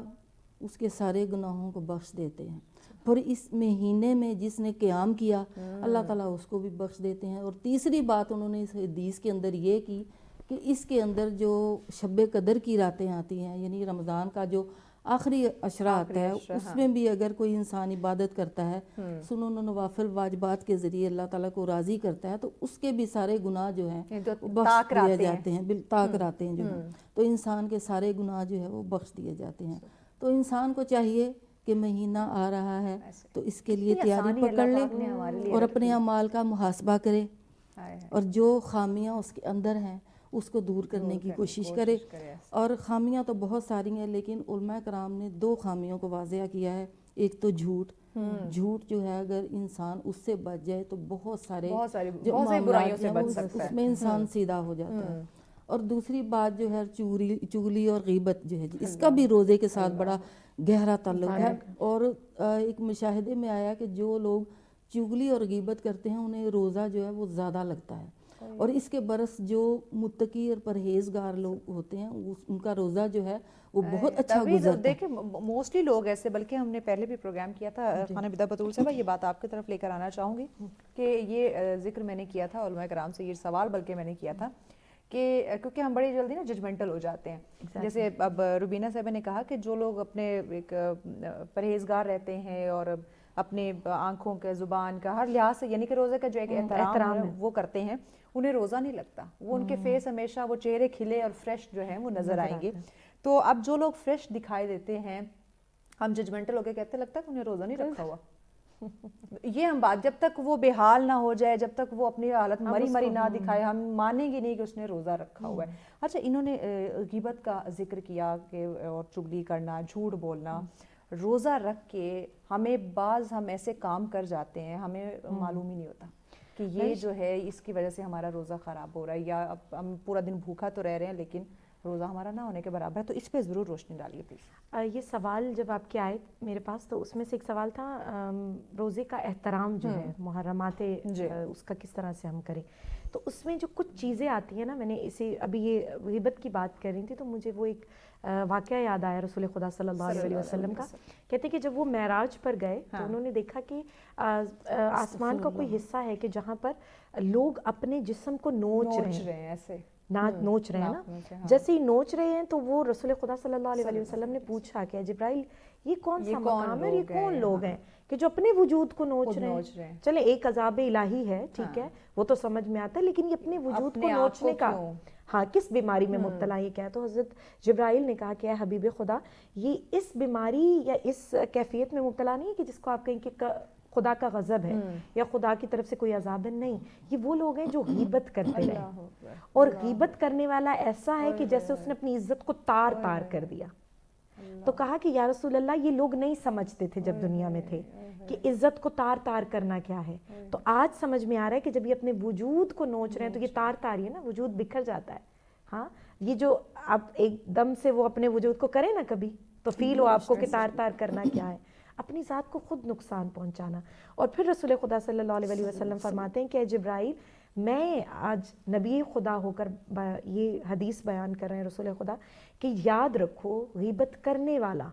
اس کے سارے گناہوں کو بخش دیتے ہیں. اور اس مہینے میں جس نے قیام کیا اللہ تعالیٰ اس کو بھی بخش دیتے ہیں. اور تیسری بات انہوں نے اس حدیث کے اندر یہ کی کہ اس کے اندر جو شب قدر کی راتیں آتی ہیں، یعنی رمضان کا جو آخری عشرہ آتا ہے، اس میں بھی اگر کوئی انسان عبادت کرتا ہے، سنن و نوافل واجبات کے ذریعے اللہ تعالیٰ کو راضی کرتا ہے، تو اس کے بھی سارے گناہ جو ہیں وہ بخش دیے جاتے ہیں. طاق راتیں جو ہیں، تو انسان کے سارے گناہ جو ہے وہ بخش دیے جاتے ہیں. تو انسان کو چاہیے کہ مہینہ آ رہا ہے تو اس کے لیے تیاری پکڑ لے اور اپنے اعمال کا محاسبہ کرے، اور جو خامیاں اس کے اندر ہیں اس کو دور کرنے کی کوشش کرے. اور خامیاں تو بہت ساری ہیں، لیکن علماء کرام نے 2 خامیوں کو واضح کیا ہے. ایک تو جھوٹ جو ہے، اگر انسان اس سے بچ جائے تو بہت سارے جو معاملات ہیں اس میں انسان سیدھا ہو جاتا ہے. اور دوسری بات جو ہے چغلی اور غیبت جو ہے، اس کا بھی روزے کے ساتھ بڑا گہرا تعلق ہے. اور ایک مشاہدے میں آیا کہ جو لوگ چغلی اور غیبت کرتے ہیں انہیں روزہ جو ہے وہ زیادہ لگتا ہے، اور اس کے برس جو متقی اور پرہیزگار لوگ ہوتے ہیں ان کا روزہ جو ہے وہ بہت اچھا گزرتا ہے. دیکھیں موسٹلی لوگ ایسے، بلکہ ہم نے پہلے بھی پروگرام کیا تھا خانہ بدہ بطول صاحبہ، یہ بات آپ کی طرف لے کر آنا چاہوں گی کہ یہ ذکر میں نے کیا تھا علماء کرام سے، یہ سوال بلکہ میں نے کیا تھا کہ کیونکہ ہم بڑی جلدی نا ججمنٹل ہو جاتے ہیں. جیسے اب روبینہ صاحبہ نے کہا کہ جو لوگ اپنے ایک پرہیزگار رہتے ہیں اور اپنے آنکھوں کے زبان کا ہر لحاظ سے، یعنی کہ روزے کا جو ایک احترام ہے وہ کرتے ہیں، انہیں روزہ نہیں لگتا. وہ ان کے فیس ہمیشہ وہ چہرے کھلے اور فریش جو ہیں وہ نظر آئیں گے. تو اب جو لوگ فریش دکھائی دیتے ہیں، ہم ججمنٹل ہو کے کہتے لگتا ہے کہ انہیں روزہ نہیں رکھا ہوا. یہ ہم بات جب تک وہ بے حال نہ ہو جائے، جب تک وہ اپنی حالت مری نہ دکھائے، ہم مانیں گے نہیں کہ اس نے روزہ رکھا ہوا ہے. اچھا، انہوں نے غیبت کا ذکر کیا کہ اور چغلی کرنا، جھوٹ بولنا. روزہ رکھ کے ہمیں ہم ایسے کام کر جاتے ہیں، ہمیں معلوم ہی نہیں ہوتا کہ یہ جو ہے اس کی وجہ سے ہمارا روزہ خراب ہو رہا ہے، یا ہم پورا دن بھوکا تو رہ رہے ہیں لیکن روزہ ہمارا نہ ہونے کے برابر ہے. تو اس پہ ضرور روشنی ڈالیے پلیز. یہ سوال جب آپ کے آئے میرے پاس تو اس میں سے ایک سوال تھا روزے کا احترام جو ہے، محرمات اس کا کس طرح سے ہم کریں. تو اس میں جو کچھ چیزیں آتی ہیں نا، میں نے اسے ابھی یہ غیبت کی بات کر رہی تھی تو مجھے وہ ایک واقعہ یاد آیا رسول خدا صلی اللہ علیہ وسلم کا. کہتے کہ جب وہ معراج پر گئے تو انہوں نے دیکھا کہ آسمان کا کوئی حصہ ہے کہ جہاں پر لوگ اپنے جسم کو نوچ رہے ہیں، ایسے نوچ رہے ہیں نا. جیسے ہی نوچ رہے ہیں تو وہ رسول خدا صلی اللہ علیہ وسلم نے پوچھا کہ جبرائیل یہ کون سا مقام ہے، یہ کون لوگ ہیں کہ جو اپنے وجود کو نوچ رہے ہیں. چلے ایک عذاب الہی ہے، ٹھیک ہے، وہ تو سمجھ میں آتا ہے، لیکن یہ اپنے وجود کو نوچنے کا کس بیماری میں مبتلا یہ کیا. تو حضرت جبرائیل نے کہا کہ اے حبیب خدا، یہ اس بیماری یا اس کیفیت میں مبتلا نہیں ہے کہ جس کو آپ کہیں کہ خدا کا غضب ہے یا خدا کی طرف سے کوئی عذاب ہے. نہیں، یہ وہ لوگ ہیں جو غیبت کرتے رہے، اور غیبت کرنے والا ایسا ہے کہ جیسے اس نے اپنی عزت کو تار تار کر دیا. تو کہا کہ یا رسول اللہ، یہ لوگ نہیں سمجھتے تھے جب دنیا میں تھے کہ عزت کو تار تار کرنا کیا ہے. تو آج سمجھ میں آ رہا ہے کہ جب یہ اپنے وجود کو نوچ رہے ہیں تو یہ تار تار ہی ہے نا، وجود بکھر جاتا ہے. ہاں، یہ جو آپ ایک دم سے وہ اپنے وجود کو کریں نا کبھی تو فیل ہو آپ کو کہ تار تار کرنا کیا ہے، اپنی ذات کو خود نقصان پہنچانا. اور پھر رسول خدا صلی اللہ علیہ وسلم فرماتے ہیں کہ اے جبرائیل، میں آج نبی خدا ہو کر یہ حدیث بیان کر رہے ہیں رسول خدا کہ یاد رکھو، غیبت کرنے والا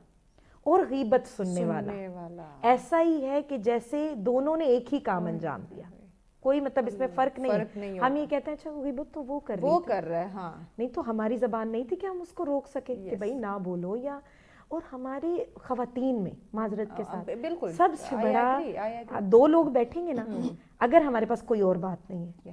اور غیبت سننے والا ایسا ہی ہے کہ جیسے دونوں نے ایک ہی کام انجام دیا. کوئی مطلب اس میں فرق نہیں. ہم یہ کہتے ہیں اچھا غیبت تو وہ کر رہا ہے، ہاں، نہیں تو ہماری زبان نہیں تھی کہ ہم اس کو روک سکے کہ بھائی نہ بولو. یا اور ہمارے خواتین میں معذرت کے ساتھ سب سے بڑا 2 لوگ بیٹھیں گے نا، اگر ہمارے پاس کوئی اور بات نہیں ہے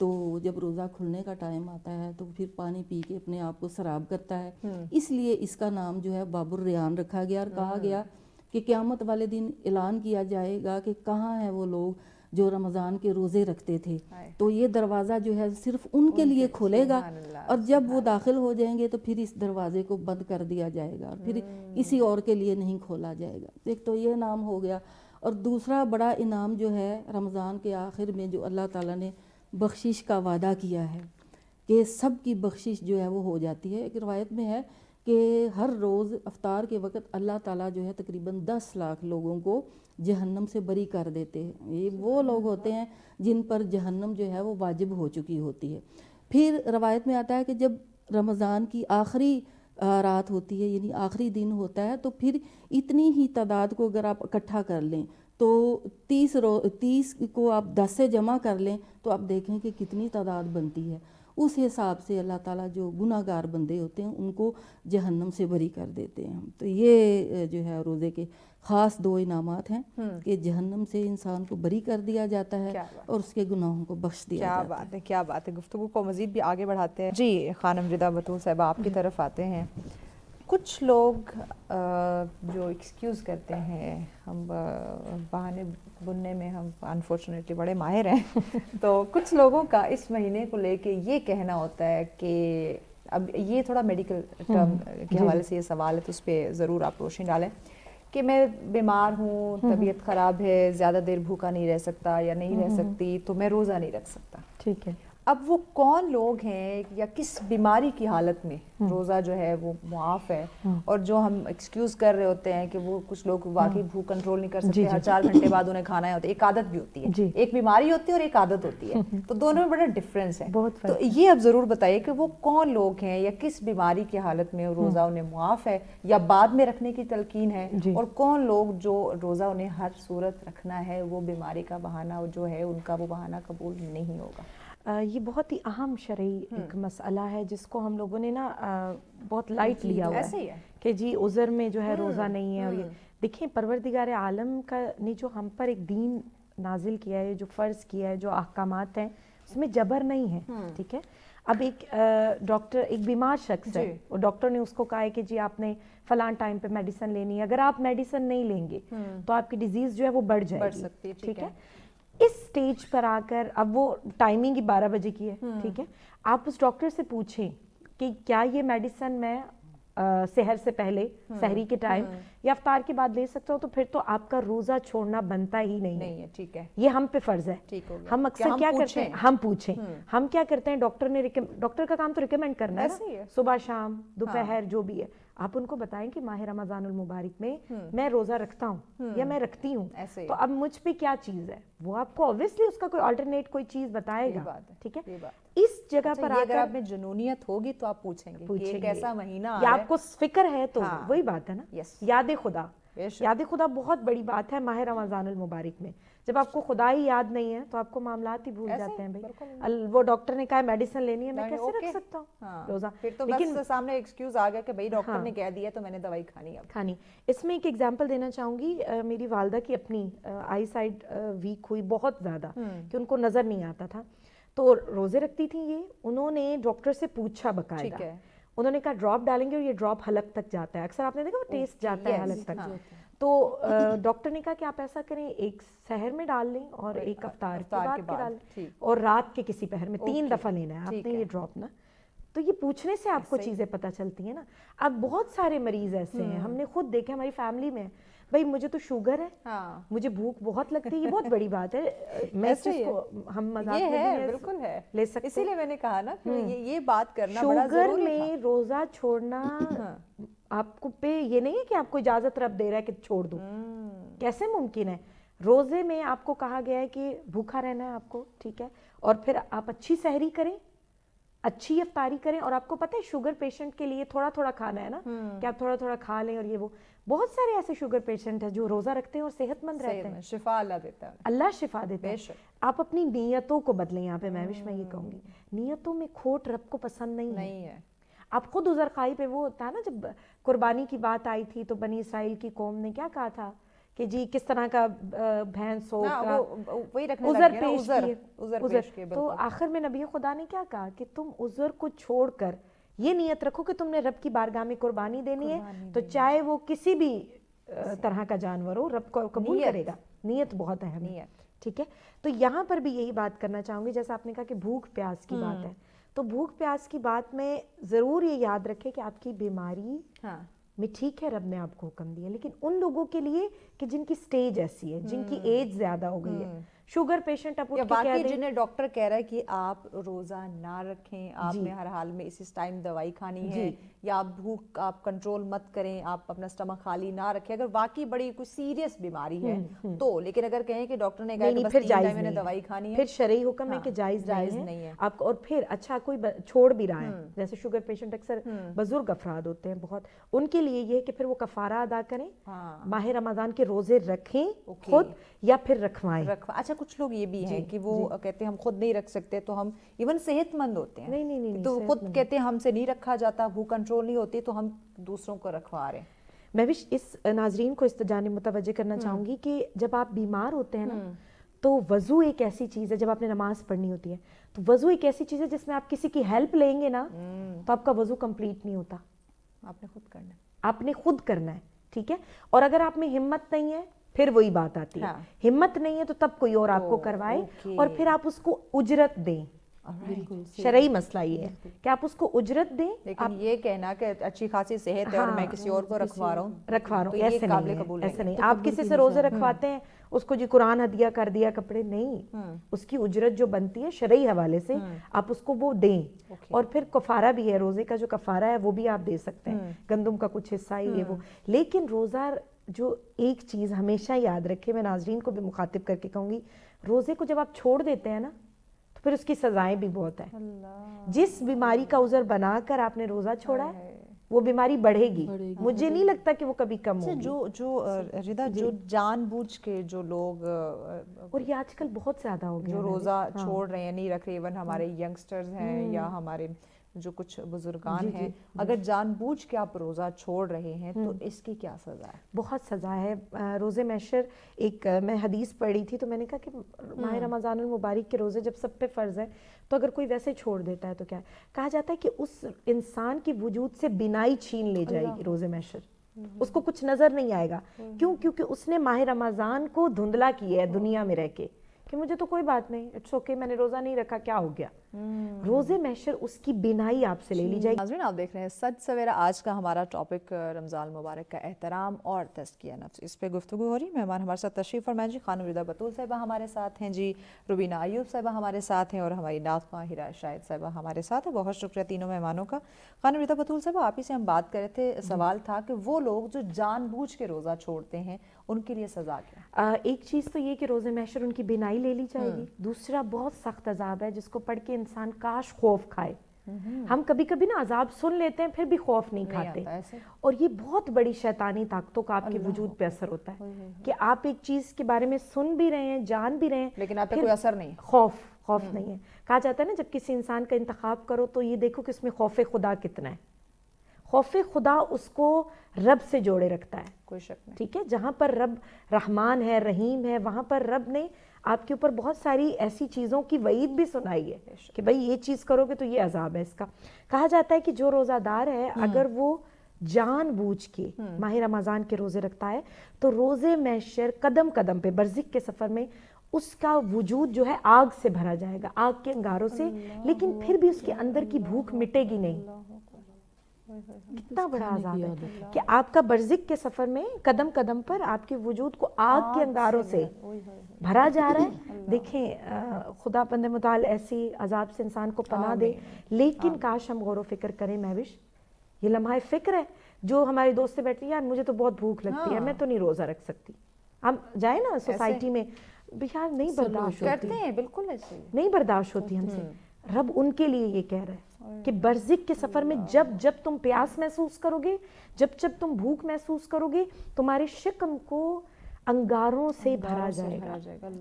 تو جب روزہ کھلنے کا ٹائم آتا ہے تو پھر پانی پی کے اپنے آپ کو سراب کرتا ہے، اس لیے اس کا نام جو ہے باب الریان رکھا گیا، اور کہا گیا کہ قیامت والے دن اعلان کیا جائے گا کہ کہاں ہیں وہ لوگ جو رمضان کے روزے رکھتے تھے، تو یہ دروازہ جو ہے صرف ان کے لیے کھولے گا، اور جب وہ داخل ہو جائیں گے تو پھر اس دروازے کو بند کر دیا جائے گا، پھر کسی اور کے لیے نہیں کھولا جائے گا۔ ایک تو یہ نام ہو گیا، اور دوسرا بڑا انعام جو ہے رمضان کے آخر میں جو اللہ تعالیٰ نے بخشش کا وعدہ کیا ہے کہ سب کی بخشش جو ہے وہ ہو جاتی ہے۔ ایک روایت میں ہے کہ ہر روز افطار کے وقت اللہ تعالیٰ جو ہے تقریباً 10 لاکھ لوگوں کو جہنم سے بری کر دیتے ہیں۔ یہ وہ لوگ ہوتے ہیں جن پر جہنم جو ہے وہ واجب ہو چکی ہوتی ہے۔ پھر روایت میں آتا ہے کہ جب رمضان کی آخری رات ہوتی ہے، یعنی آخری دن ہوتا ہے، تو پھر اتنی ہی تعداد کو اگر آپ اکٹھا کر لیں تو 30 کو آپ 10 سے جمع کر لیں تو آپ دیکھیں کہ کتنی تعداد بنتی ہے۔ اس حساب سے اللہ تعالیٰ جو گناہ گار بندے ہوتے ہیں ان کو جہنم سے بری کر دیتے ہیں۔ تو یہ جو ہے روزے کے خاص 2 انعامات ہیں کہ جہنم سے انسان کو بری کر دیا جاتا ہے اور اس کے گناہوں کو بخش دیا جاتا ہے۔ کیا بات ہے، کیا بات ہے۔ گفتگو کو مزید بھی آگے بڑھاتے ہیں۔ جی خانم ردا بطول صاحبہ، آپ کی طرف آتے ہیں۔ کچھ لوگ جو ایکسکیوز کرتے ہیں، ہم بہانے بننے میں ہم انفارچونیٹلی بڑے ماہر ہیں، تو کچھ لوگوں کا اس مہینے کو لے کے یہ کہنا ہوتا ہے کہ اب یہ تھوڑا میڈیکل ٹرم کے حوالے سے یہ سوال ہے تو اس پہ ضرور آپ روشنی ڈالیں کہ میں بیمار ہوں، طبیعت خراب ہے، زیادہ دیر بھوکا نہیں رہ سکتا یا نہیں رہ سکتی، تو میں روزہ نہیں رکھ سکتا۔ ٹھیک ہے، اب وہ کون لوگ ہیں یا کس بیماری کی حالت میں روزہ جو ہے وہ معاف ہے، اور جو ہم ایکسکیوز کر رہے ہوتے ہیں کہ وہ کچھ لوگ واقعی بھوک کنٹرول نہیں کر سکتے، ہر 4 گھنٹے بعد انہیں کھانا ہے ہوتا ہے، ایک عادت بھی ہوتی ہے، ایک بیماری ہوتی ہے اور ایک عادت ہوتی ہے، تو دونوں میں بڑا ڈفرینس ہے۔ تو یہ اب ضرور بتائیے کہ وہ کون لوگ ہیں یا کس بیماری کی حالت میں روزہ انہیں معاف ہے یا بعد میں رکھنے کی تلقین ہے، اور کون لوگ جو روزہ انہیں ہر صورت رکھنا ہے، وہ بیماری کا بہانہ جو ہے ان کا وہ بہانہ قبول نہیں ہوگا۔ یہ بہت ہی اہم شرعی ایک مسئلہ ہے جس کو ہم لوگوں نے نا بہت لائٹ لیا ہوا ہے کہ جی عذر میں جو ہے روزہ نہیں ہے۔ اور یہ دیکھیں پروردگار عالم کا نے جو ہم پر ایک دین نازل کیا ہے، جو فرض کیا ہے، جو احکامات ہیں، اس میں جبر نہیں ہے، ٹھیک ہے۔ اب ایک ڈاکٹر ایک بیمار شخص ہے اور ڈاکٹر نے اس کو کہا ہے کہ جی آپ نے فلاں ٹائم پہ میڈیسن لینی ہے، اگر آپ میڈیسن نہیں لیں گے تو آپ کی ڈیزیز جو ہے وہ بڑھ جائے گی، ٹھیک ہے۔ اس سٹیج پر آ کر اب وہ ٹائمنگ ہی 12 بجے کی ہے، ٹھیک ہے، آپ اس ڈاکٹر سے پوچھیں کہ کیا یہ میڈیسن میں سحر سے پہلے، سحری کے ٹائم یا افطار کے بعد لے سکتا ہوں، تو پھر تو آپ کا روزہ چھوڑنا بنتا ہی نہیں ہے، ٹھیک ہے، یہ ہم پہ فرض ہے۔ ہم اکثر کیا کرتے ہیں، ہم پوچھیں، ہم کیا کرتے ہیں، ڈاکٹر کا کام تو ریکمینڈ کرنا ہے نا، صبح شام دوپہر جو بھی ہے، آپ ان کو بتائیں کہ ماہ رمضان المبارک میں میں روزہ رکھتا ہوں یا میں رکھتی ہوں، تو اب مجھ پہ کیا چیز ہے، وہ آپ کو obviously اس کا کوئی آلٹرنیٹ کوئی چیز بتائے گا، ٹھیک ہے۔ اس جگہ پر اگر آپ میں جنونیت ہوگی تو آپ پوچھیں گے کہ ایک ایسا مہینہ یا آپ کو فکر ہے تو وہی بات ہے نا، یاد خدا، یاد خدا بہت بڑی بات ہے ماہ رمضان المبارک میں۔ جب آپ کو خدا ہی یاد نہیں ہے تو آپ کو معاملات ہی بھول جاتے ہیں بھائی، وہ ڈاکٹر نے کہا میڈیسن لینی ہے، میں کیسے رکھ سکتا ہوں روزہ، پھر تو بس سامنے ایکسکیوز آ گیا کہ بھائی ڈاکٹر نے کہہ دیا تو میں نے دوائی کھانی۔ اس میں ایک ایگزامپل دینا چاہوں گی، میری والدہ کی اپنی آئی سائٹ ویک ہوئی بہت زیادہ کہ ان کو نظر نہیں آتا تھا، تو روزے رکھتی تھیں یہ، انہوں نے ڈاکٹر سے پوچھا باقاعدہ، انہوں نے کہا ڈراپ ڈالیں گے اور یہ ڈراپ حلق تک جاتا ہے، اکثر آپ نے دیکھا وہ ٹیسٹ جاتا ہے حلق تک، تو ڈاکٹر نے کہا کہ آپ ایسا کریں ایک سحر میں ڈال لیں اور ایک افطار کے بعد کے ڈال لیں، اور رات کے کسی پہر میں 3 دفعہ لینا ہے آپ نے یہ ڈراپ نا۔ تو یہ پوچھنے سے آپ کو چیزیں پتہ چلتی ہیں نا۔ اب بہت سارے مریض ایسے ہیں، ہم نے خود دیکھے ہماری فیملی میں، بھائی مجھے تو شوگر ہے، مجھے بھوک بہت لگتی ہے، یہ بہت بڑی بات ہے، میں اس چیز کو ہم مذاق میں بالکل ہے لے سکتے ہیں، اسی لیے میں نے کہا نا کہ یہ بات کرنا بڑا ضروری شوگر میں روزہ چھوڑنا آپ کو پہ یہ نہیں ہے کہ آپ کو اجازت رب دے رہا ہے کہ چھوڑ دو، کیسے ممکن ہے؟ روزے میں آپ کو کہا گیا ہے کہ بھوکا رہنا ہے آپ کو، ٹھیک ہے، اور پھر آپ اچھی سحری کریں، اچھی افطاری کریں، اور آپ کو پتہ ہے شوگر پیشنٹ کے لیے تھوڑا تھوڑا کھانا ہے نا کہ آپ تھوڑا تھوڑا کھا لیں، اور یہ وہ بہت سارے ایسے شوگر پیشنٹ ہیں جو روزہ رکھتے ہیں اور صحت مند رہتے ہیں، شفا اللہ دیتا ہے، اللہ شفا دیتا ہے۔ آپ اپنی نیتوں کو بدلیں، یہاں پہ میں یہ کہوں گی نیتوں میں کھوٹ رب کو پسند نہیں ہے۔ آپ خود عذر خواہی پہ وہ ہوتا ہے نا، جب قربانی کی بات آئی تھی تو بنی اسرائیل کی قوم نے کیا کہا تھا کہ جی کس طرح کا بھینس ہو وہی رکھنے عذر لگ گئے نا، پیش کیے، عذر پیش کیے، تو آخر میں نبی خدا نے کیا کہا کہ تم عذر کو چھوڑ کر یہ نیت رکھو کہ تم نے رب کی بارگاہ میں قربانی دینی ہے، تو چاہے وہ کسی بھی طرح کا جانور ہو رب کو قبول کرے گا. نیت بہت اہم ہے، ٹھیک ہے. تو یہاں پر بھی یہی بات کرنا چاہوں گی، جیسا آپ نے کہا کہ بھوک پیاس کی بات ہے، تو بھوک پیاس کی بات میں ضرور یہ یاد رکھے کہ آپ کی بیماری میں ٹھیک ہے رب نے آپ کو حکم دیا، لیکن ان لوگوں کے لیے کہ جن کی سٹیج ایسی ہے، جن کی ایج زیادہ ہو گئی ہے، شوگر پیشنٹ اب اٹھ کے کہہ دیں جنہیں ڈاکٹر کہہ رہا ہے کہ آپ روزہ نہ رکھیں، آپ نے ہر حال میں اس ٹائم دوائی کھانی ہے، یا آپ بھوک آپ کنٹرول مت کریں، آپ اپنا اسٹمک خالی نہ رکھیں، اگر واقعی بڑی کوئی سیریس بیماری ہے تو. لیکن اگر کہیں کہ ڈاکٹر نے کہا کہ بس 3 ٹائم میں نے دوائی کھانی ہے، پھر شرعی حکم ہے کہ جائز نہیں ہے آپ کو. اور پھر اچھا کوئی چھوڑ بھی رہا ہے، جیسے شوگر پیشنٹ اکثر بزرگ افراد ہوتے ہیں بہت، ان کے لیے یہ کہ پھر وہ کفارہ ادا کریں، ماہ رمضان کے روزے رکھیں خود یا پھر رکھوائیں. اچھا کچھ لوگ یہ بھی ہیں کہ وہ کہتے ہیں ہم خود نہیں رکھ سکتے، تو ہم ایون صحت مند ہوتے ہیں، نہیں تو خود کہتے ہیں ہم سے نہیں رکھا جاتا، بھوک کنٹرول نہیں ہوتی، تو ہم دوسروں کو رکھوا رہے ہیں. میں بھی اس ناظرین کو اس جانب متوجہ کرنا چاہوں گی کہ جب آپ بیمار ہوتے ہیں نا، تو وضو ایک ایسی چیز ہے، جب آپ نے نماز پڑھنی ہوتی ہے تو وضو ایک ایسی چیز ہے جس میں آپ کسی کی ہیلپ لیں گے نا تو آپ کا وضو کمپلیٹ نہیں ہوتا. آپ نے خود کرنا ہے، آپ نے خود کرنا ہے، ٹھیک ہے. اور اگر آپ میں ہمت نہیں ہے پھر وہی بات آتی ہے، ہمت نہیں ہے تو تب کوئی اور آپ کو کروائے اور پھر آپ اس کو اجرت دیں. شرعی مسئلہ یہ ہے کہ آپ اس کو اجرت دیں. لیکن یہ کہنا کہ اچھی خاصی صحت ہے اور میں کسی اور کو رکھوا رہا ہوں، ایسے نہیں. آپ کسی سے روزے رکھواتے ہیں اس کو جی قرآن ہدیہ کر دیا، کپڑے نہیں، اس کی اجرت جو بنتی ہے شرعی حوالے سے آپ اس کو وہ دیں. اور پھر کفارہ بھی ہے، روزے کا جو کفارہ ہے وہ بھی آپ دے سکتے ہیں، گندم کا کچھ حصہ ہی ہے وہ. لیکن روزہ جو ایک چیز ہمیشہ یاد رکھے، میں ناظرین کو بھی مخاطب کر کے کہوں گی، روزے کو جب آپ چھوڑ دیتے ہیں نا تو پھر اس کی سزائیں بھی بہت ہیں. جس بیماری کا عذر بنا کر آپ نے روزہ چھوڑا ہے وہ بیماری بڑھے گی، مجھے نہیں لگتا کہ وہ کبھی کم ہوگی. جو جان بوجھ کے جو لوگ، اور یہ آج کل بہت زیادہ ہو گیا، جو روزہ چھوڑ رہے ہیں، نہیں رکھ رہے، ایون ہمارے ینگسٹرز ہیں یا ہمارے جو کچھ بزرگان ہیں، اگر جان بوجھ کے آپ روزہ چھوڑ رہے ہیں تو اس کی کیا سزا ہے؟ بہت سزا ہے. روزے محشر ایک میں حدیث پڑھی تھی تو میں نے کہا کہ ماہ رمضان المبارک کے روزے جب سب پہ فرض ہے تو اگر کوئی ویسے چھوڑ دیتا ہے تو کیا ہے؟ کہا جاتا ہے کہ اس انسان کی وجود سے بینائی چھین لے جائے گی روزے محشر، اس کو کچھ نظر نہیں آئے گا. کیوں؟ کیونکہ اس نے ماہ رمضان کو دھندلا کیا ہے دنیا میں رہ کے کہ مجھے تو کوئی بات نہیں، اٹس اوکے، میں نے روزہ نہیں رکھا، کیا ہو گیا. روزے محشر اس کی بینائی آپ سے لے لی جائے گی. ناظرین آپ دیکھ رہے ہیں سچ سویرا. آج کا ہمارا ٹاپک رمضان مبارک کا احترام اور تزکیہ نفس، اس پہ گفتگو ہو رہی. مہمان ہمارے ساتھ تشریف فرمائیں جی. خانم رضا بطول صاحبہ ہمارے ساتھ ہیں جی، روبینہ ایوب صاحبہ ہمارے ساتھ ہیں، اور ہماری نعت خواں ہیرا شاہد صاحبہ ہمارے ساتھ ہیں. بہت شکریہ تینوں مہمانوں کا. خانم رضا بطول صاحبہ آپ ہی سے ہم بات کر رہے تھے، سوال تھا کہ وہ لوگ جو جان بوجھ کے روزہ چھوڑتے ہیں ان کے لیے سزا کیا؟ ایک چیز تو یہ کہ روزے محشر ان کی بینائی لے لی جائے گی. دوسرا بہت سخت عذاب ہے جس کو پڑھ کے انسان کاش خوف کھائے. ہم کبھی کبھی نا عذاب سن لیتے ہیں پھر بھی خوف نہیں کھاتے، اور یہ بہت بڑی شیطانی طاقتوں کا آپ کے وجود پہ اثر ہوتا ہے کہ آپ ایک چیز کے بارے میں سن بھی رہے ہیں، جان بھی رہے ہیں، لیکن آپ پہ کوئی اثر نہیں، خوف نہیں ہے. کہا جاتا ہے نا جب کسی انسان کا انتخاب کرو تو یہ دیکھو کہ اس میں خوف خدا کتنا ہے. خوف خدا اس کو رب سے جوڑے رکھتا ہے، کوئی شک نہیں، ٹھیک ہے. جہاں پر رب رحمان ہے، رحیم ہے، وہاں پر رب نے آپ کے اوپر بہت ساری ایسی چیزوں کی وعید بھی سنائی ہے کہ بھئی یہ چیز کرو گے تو یہ عذاب ہے اس کا. کہا جاتا ہے کہ جو روزہ دار ہے اگر وہ جان بوجھ کے ماہ رمضان کے روزے رکھتا ہے تو روزے محشر قدم قدم پہ برزخ کے سفر میں اس کا وجود جو ہے آگ سے بھرا جائے گا، آگ کے انگاروں سے، لیکن پھر بھی اس کے اندر کی بھوک مٹے گی نہیں. کتنا بڑا عذاب ہے کہ آپ کا برزخ کے سفر میں قدم قدم پر آپ کے وجود کو آگ کے انگاروں سے بھرا جا رہا ہے. دیکھیں خدا بند متعال ایسی عذاب سے انسان کو پناہ دے. لیکن کاش ہم غور و فکر کریں مہوش، یہ لمحہ فکر ہے جو ہمارے دوست سے بیٹھے یار مجھے تو بہت بھوک لگتی ہے، میں تو نہیں روزہ رکھ سکتی. ہم جائیں نا سوسائٹی میں، یار نہیں برداشت ہوتی، کرتے ہیں بالکل ایسے نہیں برداشت ہوتی ہم سے. رب ان کے لیے یہ کہہ رہا ہے کہ برزخ کے سفر میں جب جب تم پیاس محسوس کرو گے، جب جب تم بھوک محسوس کرو گے، تمہارے شکم کو انگاروں سے بھرا جائے گا.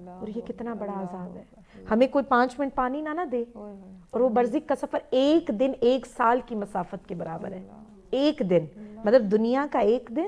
اور یہ کتنا بڑا عذاب ہے. ہمیں کوئی 5 منٹ پانی نہ دے، اور وہ برزخ کا سفر ایک دن 1 سال کی مسافت کے برابر ہے. ایک دن مطلب دنیا کا ایک دن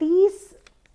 30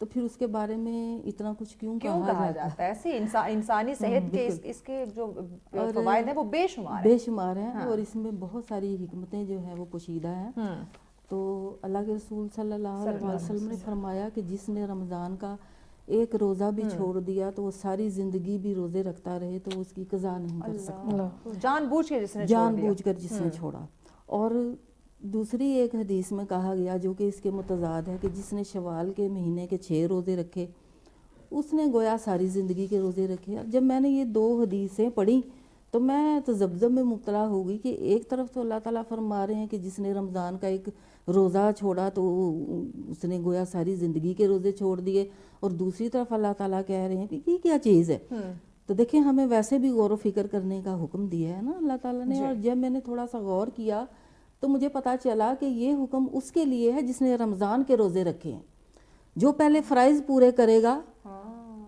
تو پھر اس کے بارے میں اتنا کچھ کیوں کہا جاتا ہے؟ ایسے انسانی صحت کے اس کے جو فوائد ہیں وہ بے شمار ہیں اور اس میں بہت ساری حکمتیں جو ہیں وہ پوشیدہ ہیں. تو اللہ کے رسول صلی اللہ علیہ وسلم نے فرمایا کہ جس نے رمضان کا ایک روزہ بھی چھوڑ دیا تو وہ ساری زندگی بھی روزے رکھتا رہے تو اس کی قضا نہیں کر سکتا, جان بوجھ کر جس نے چھوڑا. اور دوسری ایک حدیث میں کہا گیا جو کہ اس کے متضاد ہے کہ جس نے شوال کے مہینے کے 6 روزے رکھے اس نے گویا ساری زندگی کے روزے رکھے. جب میں نے یہ 2 حدیثیں پڑھی تو میں تذبذب میں مبتلا ہو گئی کہ ایک طرف تو اللہ تعالیٰ فرما رہے ہیں کہ جس نے رمضان کا ایک روزہ چھوڑا تو اس نے گویا ساری زندگی کے روزے چھوڑ دیے, اور دوسری طرف اللہ تعالیٰ کہہ رہے ہیں کہ یہ کیا چیز ہے. تو دیکھیں ہمیں ویسے بھی غور و فکر کرنے کا حکم دیا ہے نا اللہ تعالیٰ نے, اور جب میں نے تھوڑا سا غور کیا تو مجھے پتا چلا کہ یہ حکم اس کے لیے ہے جس نے رمضان کے روزے رکھے ہیں. جو پہلے فرائض پورے کرے گا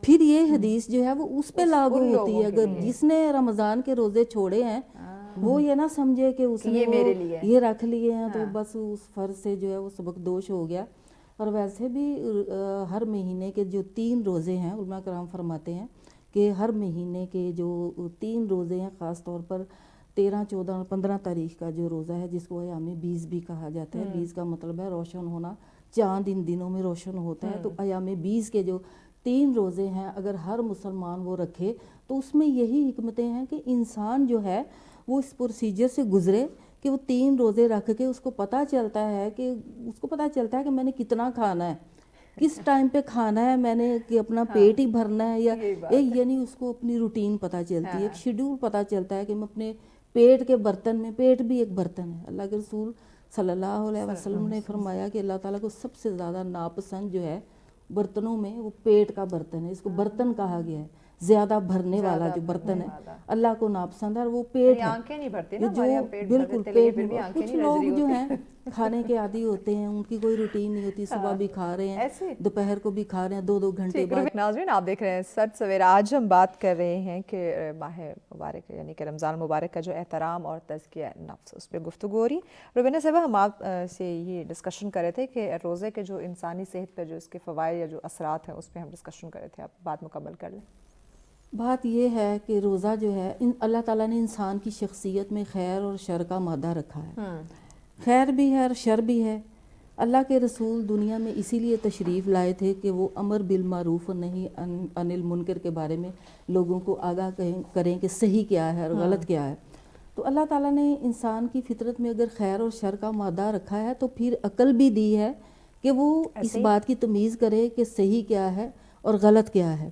پھر یہ حدیث جو ہے وہ اس پہ لاگو ہوتی ہے. اگر جس نے رمضان کے روزے چھوڑے ہیں وہ یہ نہ سمجھے کہ اس نے یہ رکھ لیے ہیں تو بس اس فرض سے جو ہے وہ سبق دوش ہو گیا. اور ویسے بھی ہر مہینے کے جو 3 روزے ہیں علماء کرام فرماتے ہیں کہ ہر مہینے کے جو 3 روزے ہیں, خاص طور پر 13, 14 اور 15 تاریخ کا جو روزہ ہے جس کو ایام 20 بھی کہا جاتا ہے, 20 کا مطلب ہے روشن ہونا, چاند ان دنوں میں روشن ہوتا ہے. تو ایام 20 کے جو 3 روزے ہیں اگر ہر مسلمان وہ رکھے تو اس میں یہی حکمتیں ہیں کہ انسان جو ہے وہ اس پروسیجر سے گزرے کہ وہ 3 روزے رکھ کے اس کو پتہ چلتا ہے کہ میں نے کتنا کھانا ہے, کس ٹائم پہ کھانا ہے, میں نے کہ اپنا پیٹ ہی بھرنا ہے یا یعنی اس کو اپنی روٹین پتہ چلتی ہے, ایک شیڈول پتہ چلتا ہے کہ میں اپنے پیٹ کے برتن میں, پیٹ بھی ایک برتن ہے. اللہ کے رسول صلی اللہ علیہ وسلم نے فرمایا کہ اللہ تعالیٰ کو سب سے زیادہ ناپسند جو ہے برتنوں میں وہ پیٹ کا برتن ہے. اس کو برتن کہا گیا ہے, زیادہ بھرنے والا جو برتن ہے اللہ کو ناپسند ہے, اور وہ پیٹ ہے. آنکھیں نہیں بھرتی نا, بالکل پیٹ میں. کچھ لوگ جو ہیں کھانے کے عادی ہوتے ہیں, ان کی کوئی روٹین نہیں ہوتی, صبح بھی کھا رہے ہیں, دوپہر کو بھی کھا رہے ہیں, 2 گھنٹے بعد. ناظرین آپ دیکھ رہے ہیں سچ سویرا. آج ہم بات کر رہے ہیں کہ ماہ مبارک یعنی کہ رمضان مبارک کا جو احترام اور تزکیہ نفس اس پہ گفتگو ہو رہی. روبینہ صاحبہ ہم آپ سے یہ ڈسکشن کر رہے تھے کہ روزے کے جو انسانی صحت پہ جو اس کے فوائد یا جو اثرات ہیں اس پہ ہم ڈسکشن کر رہے تھے, آپ بات مکمل کر لیں. بات یہ ہے کہ روزہ جو ہے اللہ تعالیٰ نے انسان کی شخصیت میں خیر اور شر کا مادہ رکھا ہے. خیر بھی ہے اور شر بھی ہے. اللہ کے رسول دنیا میں اسی لیے تشریف لائے تھے کہ وہ امر بالمعروف اور نہی عن المنکر کے بارے میں لوگوں کو آگاہ کریں کہ صحیح کیا ہے اور غلط کیا ہے. تو اللہ تعالیٰ نے انسان کی فطرت میں اگر خیر اور شر کا مادہ رکھا ہے تو پھر عقل بھی دی ہے کہ وہ اس بات کی تمیز کرے کہ صحیح کیا ہے اور غلط کیا ہے.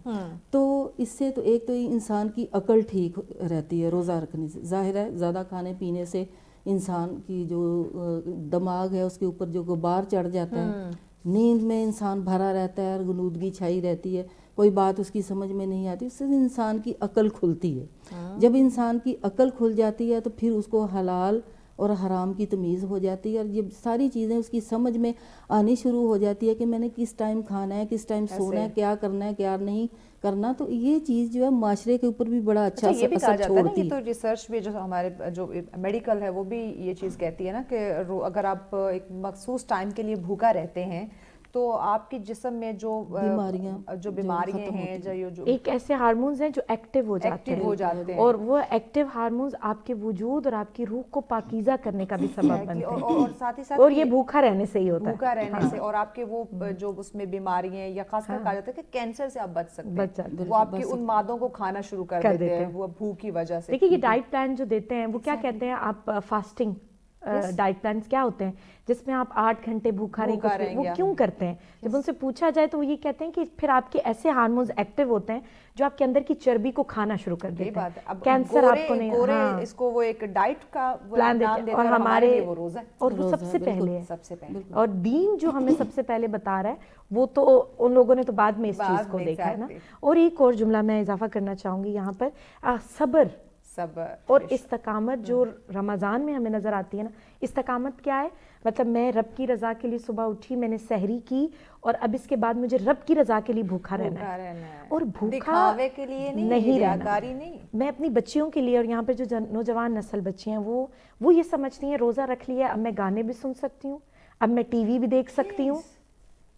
تو اس سے تو ایک تو انسان کی عقل ٹھیک رہتی ہے روزہ رکھنے سے. ظاہر ہے زیادہ کھانے پینے سے انسان کی جو دماغ ہے اس کے اوپر جو غبار چڑھ جاتا ہے, نیند میں انسان بھرا رہتا ہے اور غنودگی چھائی رہتی ہے, کوئی بات اس کی سمجھ میں نہیں آتی. اس سے انسان کی عقل کھلتی ہے. جب انسان کی عقل کھل جاتی ہے تو پھر اس کو حلال اور حرام کی تمیز ہو جاتی ہے, اور یہ ساری چیزیں اس کی سمجھ میں آنی شروع ہو جاتی ہے کہ میں نے کس ٹائم کھانا ہے, کس ٹائم سونا ہے, کیا کرنا ہے, کیا نہیں کرنا. تو یہ چیز جو ہے معاشرے کے اوپر بھی بڑا اچھا اثر چھوڑتی ہے. یہ تو ریسرچ بھی جو ہمارے جو میڈیکل ہے وہ بھی یہ چیز کہتی ہے نا کہ اگر آپ ایک مخصوص ٹائم کے لیے بھوکا رہتے ہیں تو آپ کی جسم میں جو بیماریاں ہیں جو ایک ایسے ہارمونز ہیں جو ایکٹیو ہو جاتے ہیں, اور وہ ایکٹیو ہارمونز آپ کے وجود اور آپ کی روح کو پاکیزہ کرنے کا بھی سبب بنتے ہیں, اور ساتھ ہی ساتھ اور یہ بھوکا رہنے سے ہی ہوتا ہے, بھوکا رہنے سے. اور آپ کے وہ جو اس میں بیماریاں یا خاص کر کہا جاتا ہے کہ کینسر سے آپ بچ سکتے ہیں, وہ آپ کے ان مادوں کو کھانا شروع کر دیتے ہیں وہ بھوک کی وجہ سے. دیکھیے یہ ڈائٹ پلان جو دیتے ہیں وہ کیا کہتے ہیں, آپ فاسٹنگ ڈائٹ پلانس کیا ہوتے ہیں جس میں آپ 8 گھنٹے بھوکا رہیں, وہ کیوں کرتے ہیں؟ جب ان سے پوچھا جائے تو وہ یہ کہتے ہیں کہ پھر آپ کے ایسے ہارمونز ایکٹیو ہوتے ہیں جو آپ کے اندر کی چربی کو کھانا شروع کر دیتے ہیں. کینسر آپ کو نہیں, اس کو وہ ایک ڈائٹ کا پلان دیتے ہیں, اور ہمارے اور وہ سب سے پہلے ہے. اور دین جو ہمیں سب سے پہلے بتا رہا ہے وہ تو ان لوگوں نے تو بعد میں اس چیز کو دیکھا ہے نا. اور ایک اور جملہ میں اضافہ کرنا چاہوں گی یہاں پر, صبر اور استقامت جو رمضان میں ہمیں نظر آتی ہے نا. استقامت کیا ہے؟ مطلب میں رب کی رضا کے لیے صبح اٹھی, میں نے سحری کی, اور اب اس کے بعد مجھے رب کی رضا کے لیے بھوکا رہنا ہے, اور بھوکا کے لیے نہیں رہنا. میں اپنی بچیوں کے لیے, اور یہاں پہ جو نوجوان نسل بچے ہیں وہ یہ سمجھتی ہیں روزہ رکھ لیا اب میں گانے بھی سن سکتی ہوں, اب میں ٹی وی بھی دیکھ سکتی ہوں,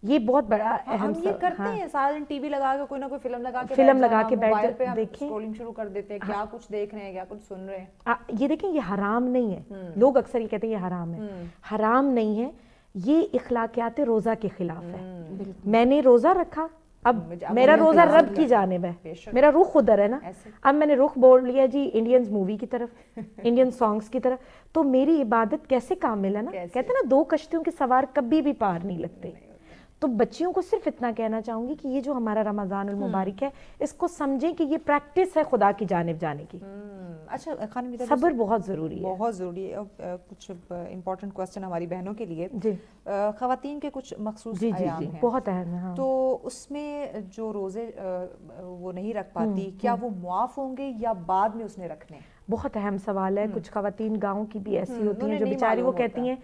یہ بہت بڑا ہم اہم یہ کرتے ہیں سارا دن ٹی وی لگا کے کوئی نہ کوئی فلم لگا کے بیٹھ پہ ہم دیکھیں اسکرولنگ شروع کر دیتے ہیں, کیا کچھ دیکھ رہے ہیں, کیا کچھ سن رہے ہیں. یہ دیکھیں یہ حرام نہیں ہے, لوگ اکثر یہ کہتے ہیں یہ حرام ہے, حرام نہیں ہے, یہ اخلاقیات روزہ کے خلاف ہے. میں نے روزہ رکھا, اب میرا روزہ رب کی جانب ہے, میرا رخ ادھر ہے نا, اب میں نے رخ بول لیا جی انڈینز مووی کی طرف, انڈین سانگز کی طرف, تو میری عبادت کیسے کامل ہے نا. کہتے ہیں نا 2 کشتیوں کے سوار کبھی بھی پار نہیں لگتے. تو بچیوں کو صرف اتنا کہنا چاہوں گی کہ یہ جو ہمارا رمضان المبارک ہے اس کو سمجھیں کہ یہ پریکٹس ہے خدا کی جانب جانے کی. اچھا خانم میرا صبر بہت ضروری ہے, بہت ضروری ہے. کچھ امپورٹنٹ کوسچن ہماری بہنوں کے لیے. جی خواتین کے کچھ مخصوص جی ایام ہیں بہت اہم ہے. تو اس میں جو روزے وہ نہیں رکھ پاتی, کیا وہ معاف ہوں گے یا بعد میں اس نے رکھنے؟ بہت اہم سوال ہے. کچھ خواتین گاؤں کی بھی ایسی ہوتی ہیں جو بیچاری وہ کہتی ہیں,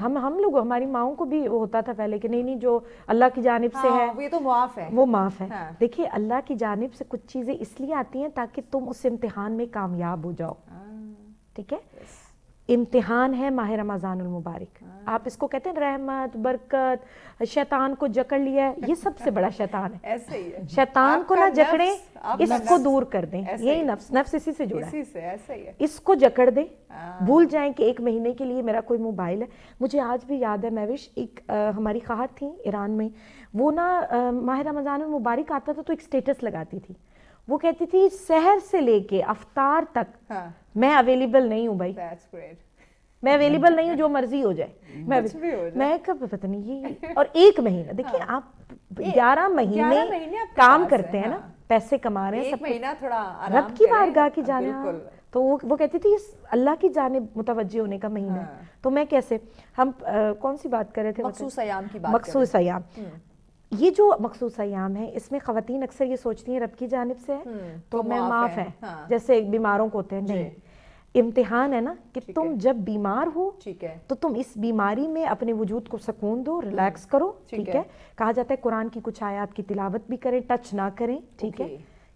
ہم لوگ ہماری ماؤں کو بھی ہوتا تھا پہلے کہ نہیں جو اللہ کی جانب سے ہے یہ تو معاف ہے, وہ معاف ہے. دیکھیے اللہ کی جانب سے کچھ چیزیں اس لیے آتی ہیں تاکہ تم اس امتحان میں کامیاب ہو جاؤ. ٹھیک ہے, امتحان ہے ماہ رمضان المبارک. آپ اس کو کہتے ہیں رحمت برکت, شیطان کو جکڑ لیا ہے, یہ سب سے بڑا شیطان ہے. ایسے ہی ہے, شیطان کو نہ جکڑیں, اس کو دور کر دیں. یہی نفس اسی سے جڑا ہے, اس کو جکڑ دیں. بھول جائیں کہ 1 مہینے کے لیے میرا کوئی موبائل ہے. مجھے آج بھی یاد ہے مہوش, ایک ہماری خواہر تھی ایران میں, وہ نا ماہ رمضان المبارک آتا تھا تو ایک سٹیٹس لگاتی تھی. وہ کہتی تھی سحر سے لے کے افطار تک میں اویلیبل نہیں ہوں بھائی, میں اویلیبل نہیں ہوں, جو مرضی ہو جائے. میں کب پتہ نہیں یہ, اور 1 مہینہ دیکھیں آپ 11 مہینے کام کرتے ہیں نا, پیسے کما رہے ہیں, 1 مہینہ تھوڑا رب کی بارگاہ کی جانب. تو وہ کہتی تھی اللہ کی جانب متوجہ ہونے کا مہینہ ہے. تو میں کیسے, ہم کون سی بات کر رہے تھے, مخصوص ایام کی بات, مخصوص ایام. یہ جو مخصوص ایام ہے اس میں خواتین اکثر یہ سوچتی ہیں رب کی جانب سے ہے تو میں معاف ہے, جیسے بیماروں کو ہوتے ہیں. نہیں, امتحان ہے نا کہ تم جب بیمار ہو تو تم اس بیماری میں اپنے وجود کو سکون دو, ریلیکس کرو. ٹھیک ہے, کہا جاتا ہے قرآن کی کچھ آیات کی تلاوت بھی کریں, ٹچ نہ کریں. ٹھیک ہے,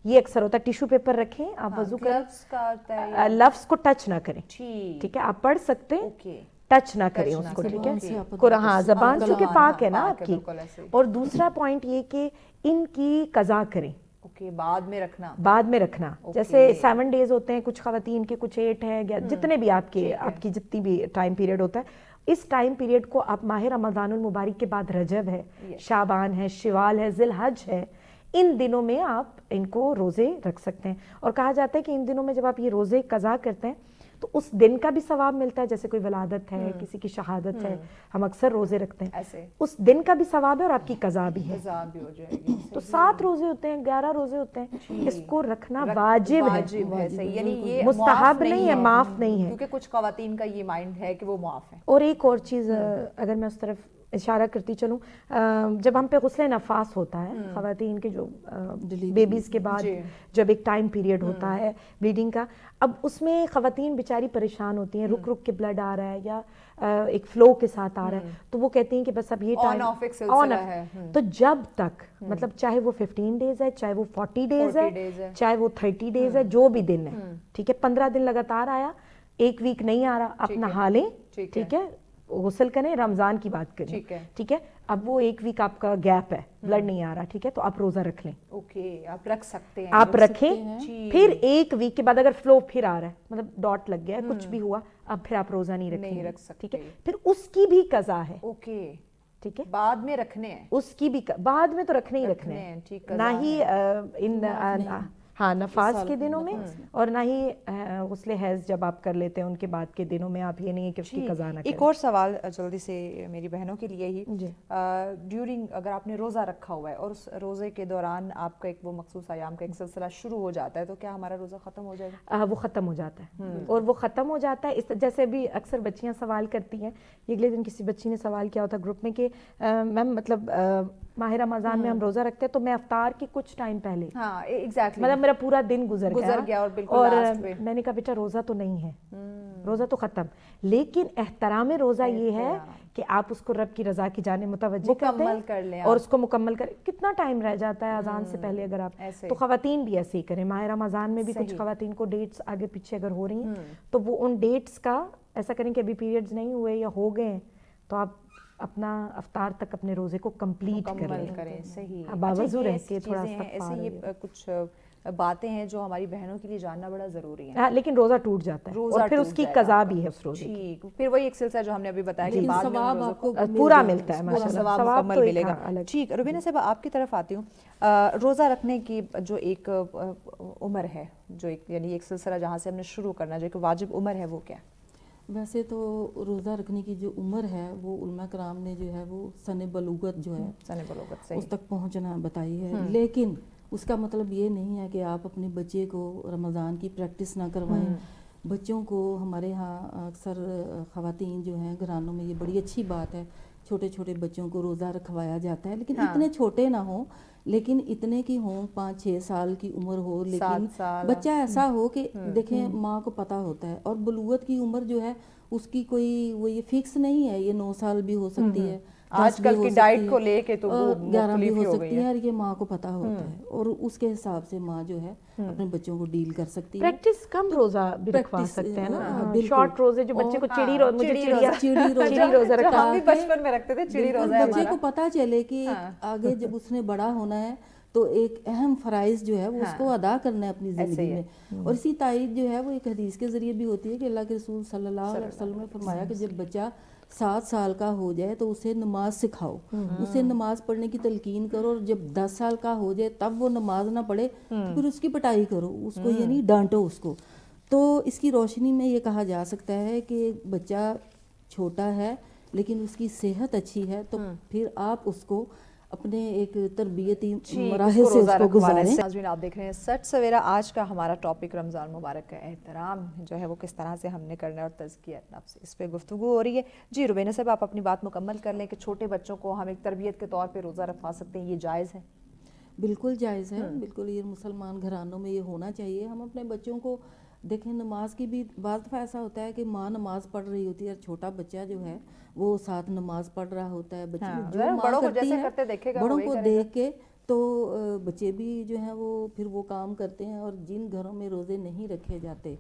یہ اکثر ہوتا ہے, ٹیشو پیپر رکھیں, آپ وضو کریں, لفظ کو ٹچ نہ کریں. ٹھیک ہے, آپ پڑھ سکتے ہیں, ٹچ نہ کریں اس کو. ٹھیک ہے, ہاں زبان چونکہ پاک ہے نا آپ کی. اور دوسرا پوائنٹ یہ کہ ان کی قضا کریں, بعد میں رکھنا. جیسے 7 ڈیز ہوتے ہیں, کچھ خواتین کے کچھ 8 ہیں, جتنے بھی آپ کی جتنی بھی ٹائم پیریڈ ہوتا ہے, اس ٹائم پیریڈ کو آپ ماہ رمضان المبارک کے بعد رجب ہے, شعبان ہے, شوال ہے, ذی الحج ہے, ان دنوں میں آپ ان کو روزے رکھ سکتے ہیں. اور کہا جاتا ہے کہ ان دنوں میں جب آپ یہ روزے قضا کرتے ہیں تو اس دن کا بھی ثواب ملتا ہے, جیسے کوئی ولادت ہے, کسی کی شہادت ہے, ہم اکثر روزے رکھتے ہیں, اس دن کا بھی ثواب ہے اور آپ کی قضا بھی ہے. تو 7 روزے ہوتے ہیں, 11 روزے ہوتے ہیں, اس کو رکھنا واجب ہے, یعنی یہ مستحب نہیں ہے, معاف نہیں ہے, کیونکہ کچھ خواتین کا یہ مائنڈ ہے کہ وہ معاف ہے. اور ایک اور چیز اگر میں اس طرف اشارہ کرتی چلوں, جب ہم پہ غسل نفاس ہوتا ہے خواتین کے, جو بیبیز کے بعد جب ایک ٹائم پیریڈ ہوتا ہے بلیڈنگ کا, اب اس میں خواتین بیچاری پریشان ہوتی ہیں, رک رک کے بلڈ آ رہا ہے یا ایک فلو کے ساتھ آ رہا ہے, تو وہ کہتی ہیں کہ بس اب یہ ٹائم آن ہے. تو جب تک مطلب چاہے وہ 15 ڈیز ہے, چاہے وہ 40 ڈیز ہے, چاہے وہ 30 ڈیز ہے, جو بھی دن ہے, ٹھیک ہے, 15 دن لگاتار آیا, 1 ویک نہیں آ رہا, آپ نہا لیں. ٹھیک ہے, غسل کریں, رمضان کی بات کریں. ٹھیک ہے, اب وہ 1 ویک آپ کا گیپ ہے, بلڈ نہیں آ رہا, ٹھیک ہے, تو آپ روزہ رکھ لیں. آپ رکھ سکتے ہیں, آپ رکھیں. پھر 1 ویک کے بعد اگر فلو پھر آ رہا ہے, مطلب ڈاٹ لگ گیا ہے, کچھ بھی ہوا, اب پھر آپ روزہ نہیں رکھ سکتے. ٹھیک ہے, پھر اس کی بھی قضا ہے. ٹھیک ہے, بعد میں رکھنے ہیں, اس کی بھی بعد میں تو رکھنے ہی رکھنے ہیں, نہ ہی ان ہاں نفاس کے دنوں میں, اور نہ ہی غسل حیض جب آپ کر لیتے ہیں ان کے بعد کے دنوں میں, آپ یہ نہیں ہے کہ اس کی قضا نہ کریں. ایک اور سوال جلدی سے میری بہنوں کے لیے ہی, ڈیورنگ اگر آپ نے روزہ رکھا ہوا ہے اور اس روزے کے دوران آپ کا ایک وہ مخصوص ایام کا ایک سلسلہ شروع ہو جاتا ہے, تو کیا ہمارا روزہ ختم ہو جائے گا؟ وہ ختم ہو جاتا ہے, اور وہ ختم ہو جاتا ہے. جیسے بھی اکثر بچیاں سوال کرتی ہیں, اگلے دن کسی بچی نے سوال کیا ہوتا گروپ میں کہ میم مطلب ماہ رمضان میں ہم روزہ رکھتے ہیں تو میں افطار کی کچھ ٹائم پہلے, مطلب میرا پورا دن گزر گیا اور میں نے کہا بیٹا روزہ تو نہیں ہے, روزہ تو ختم, لیکن احترام روزہ یہ ہے کہ آپ اس کو رب کی رضا کی جانب متوجہ کر لیں اور اس کو مکمل کریں. کتنا ٹائم رہ جاتا ہے اذان سے پہلے اگر آپ, تو خواتین بھی ایسے ہی کریں. ماہ رمضان میں بھی کچھ خواتین کو ڈیٹس آگے پیچھے اگر ہو رہی ہیں تو وہ ان ڈیٹس کا ایسا کریں کہ ابھی پیریڈز نہیں ہوئے یا ہو گئے ہیں تو آپ اپنا افطار تک اپنے روزے کو کمپلیٹ کریں. صحیح. باوضو رہ کے تھوڑا ایسے یہ کچھ باتیں ہیں جو ہماری بہنوں کے لیے جاننا بڑا ضروری ہے. ہاں لیکن روزہ ٹوٹ جاتا ہے اور پھر اس کی قضا بھی ہے اس روزے کی. ٹھیک. پھر وہی ایک سلسلہ جو ہم نے ابھی بتایا کہ بعد میں ثواب آپ کو پورا ملتا ہے پورا ماشاءاللہ, ثواب مکمل ملے گا. الگ. ٹھیک. روبینہ صاحب آپ کی طرف آتی ہوں. روزہ رکھنے کی جو ایک عمر ہے, جو ایک یعنی ایک سلسلہ جہاں سے ہم نے شروع کرنا, جو ایک واجب عمر ہے, وہ کیا ہے؟ ویسے تو روزہ رکھنے کی جو عمر ہے وہ علماء کرام نے جو ہے وہ سن بلوغت جو ہے سن بلوغت سے اس تک پہنچنا بتائی ہے. لیکن اس کا مطلب یہ نہیں ہے کہ آپ اپنے بچے کو رمضان کی پریکٹس نہ کروائیں. بچوں کو ہمارے ہاں اکثر خواتین جو ہیں گھرانوں میں یہ بڑی اچھی بات ہے, چھوٹے چھوٹے بچوں کو روزہ رکھوایا جاتا ہے, لیکن اتنے چھوٹے نہ ہوں, لیکن اتنے کی ہوں 5-6 سال کی عمر ہو, لیکن بچہ ایسا ہو کہ دیکھیں ماں کو پتہ ہوتا ہے. اور بلوغت کی عمر جو ہے اس کی کوئی وہ یہ فکس نہیں ہے, یہ 9 سال بھی ہو سکتی ہے, آج کل کی ڈائٹ کو لے کے تو 11 بھی ہو سکتی ہے, اور یہ ماں کو پتہ ہوتا ہے, اور اس کے حساب سے ماں جو ہے اپنے بچوں کو ڈیل کر سکتی ہے. پریکٹس کم روزہ بھی رکھوا سکتے ہیں نا, شارٹ روزے جو بچے کو چڑی روزہ رکھا, ہم بھی بچپن میں رکھتے تھے چڑی روزہ. بچے کو پتہ چلے کہ آگے جب اس نے بڑا ہونا ہے تو ایک اہم فرائض جو ہے وہ اس کو ادا کرنا ہے اپنی زندگی میں. اور اسی تائید جو ہے وہ ایک حدیث کے ذریعے بھی ہوتی ہے کہ اللہ کے رسول صلی اللہ علیہ وسلم نے فرمایا کہ جب بچہ 7 سال کا ہو جائے تو اسے نماز سکھاؤ, اسے نماز پڑھنے کی تلقین کرو, اور جب 10 سال کا ہو جائے تب وہ نماز نہ پڑھے تو پھر اس کی پٹائی کرو, اس کو یعنی ڈانٹو اس کو. تو اس کی روشنی میں یہ کہا جا سکتا ہے کہ بچہ چھوٹا ہے لیکن اس کی صحت اچھی ہے, تو پھر آپ اس کو اپنے ایک تربیتی مراحل سے اس کو گزاریں. ناظرین آپ دیکھ رہے ہیں سچ سویرا. آج کا ہمارا ٹاپک رمضان مبارک کا احترام جو ہے وہ کس طرح سے ہم نے کرنا ہے اور تزکیہ نفس, اس پہ گفتگو ہو رہی ہے. جی روبینہ صاحب آپ اپنی بات مکمل کر لیں کہ چھوٹے بچوں کو ہم ایک تربیت کے طور پہ روزہ رکھوا سکتے ہیں, یہ جائز ہے؟ بالکل جائز ہے, بالکل. یہ مسلمان گھرانوں میں یہ ہونا چاہیے. ہم اپنے بچوں کو دیکھیں, نماز کی بھی بعض دفعہ ایسا ہوتا ہے کہ ماں نماز پڑھ رہی ہوتی ہے اور چھوٹا بچہ جو ہے وہ ساتھ نماز پڑھ رہا ہوتا ہے. بچے جو ماں کرتی ہے بڑوں کو دیکھ کے تو بچے بھی جو ہیں وہ پھر وہ کام کرتے ہیں. اور جن گھروں میں روزے نہیں رکھے جاتے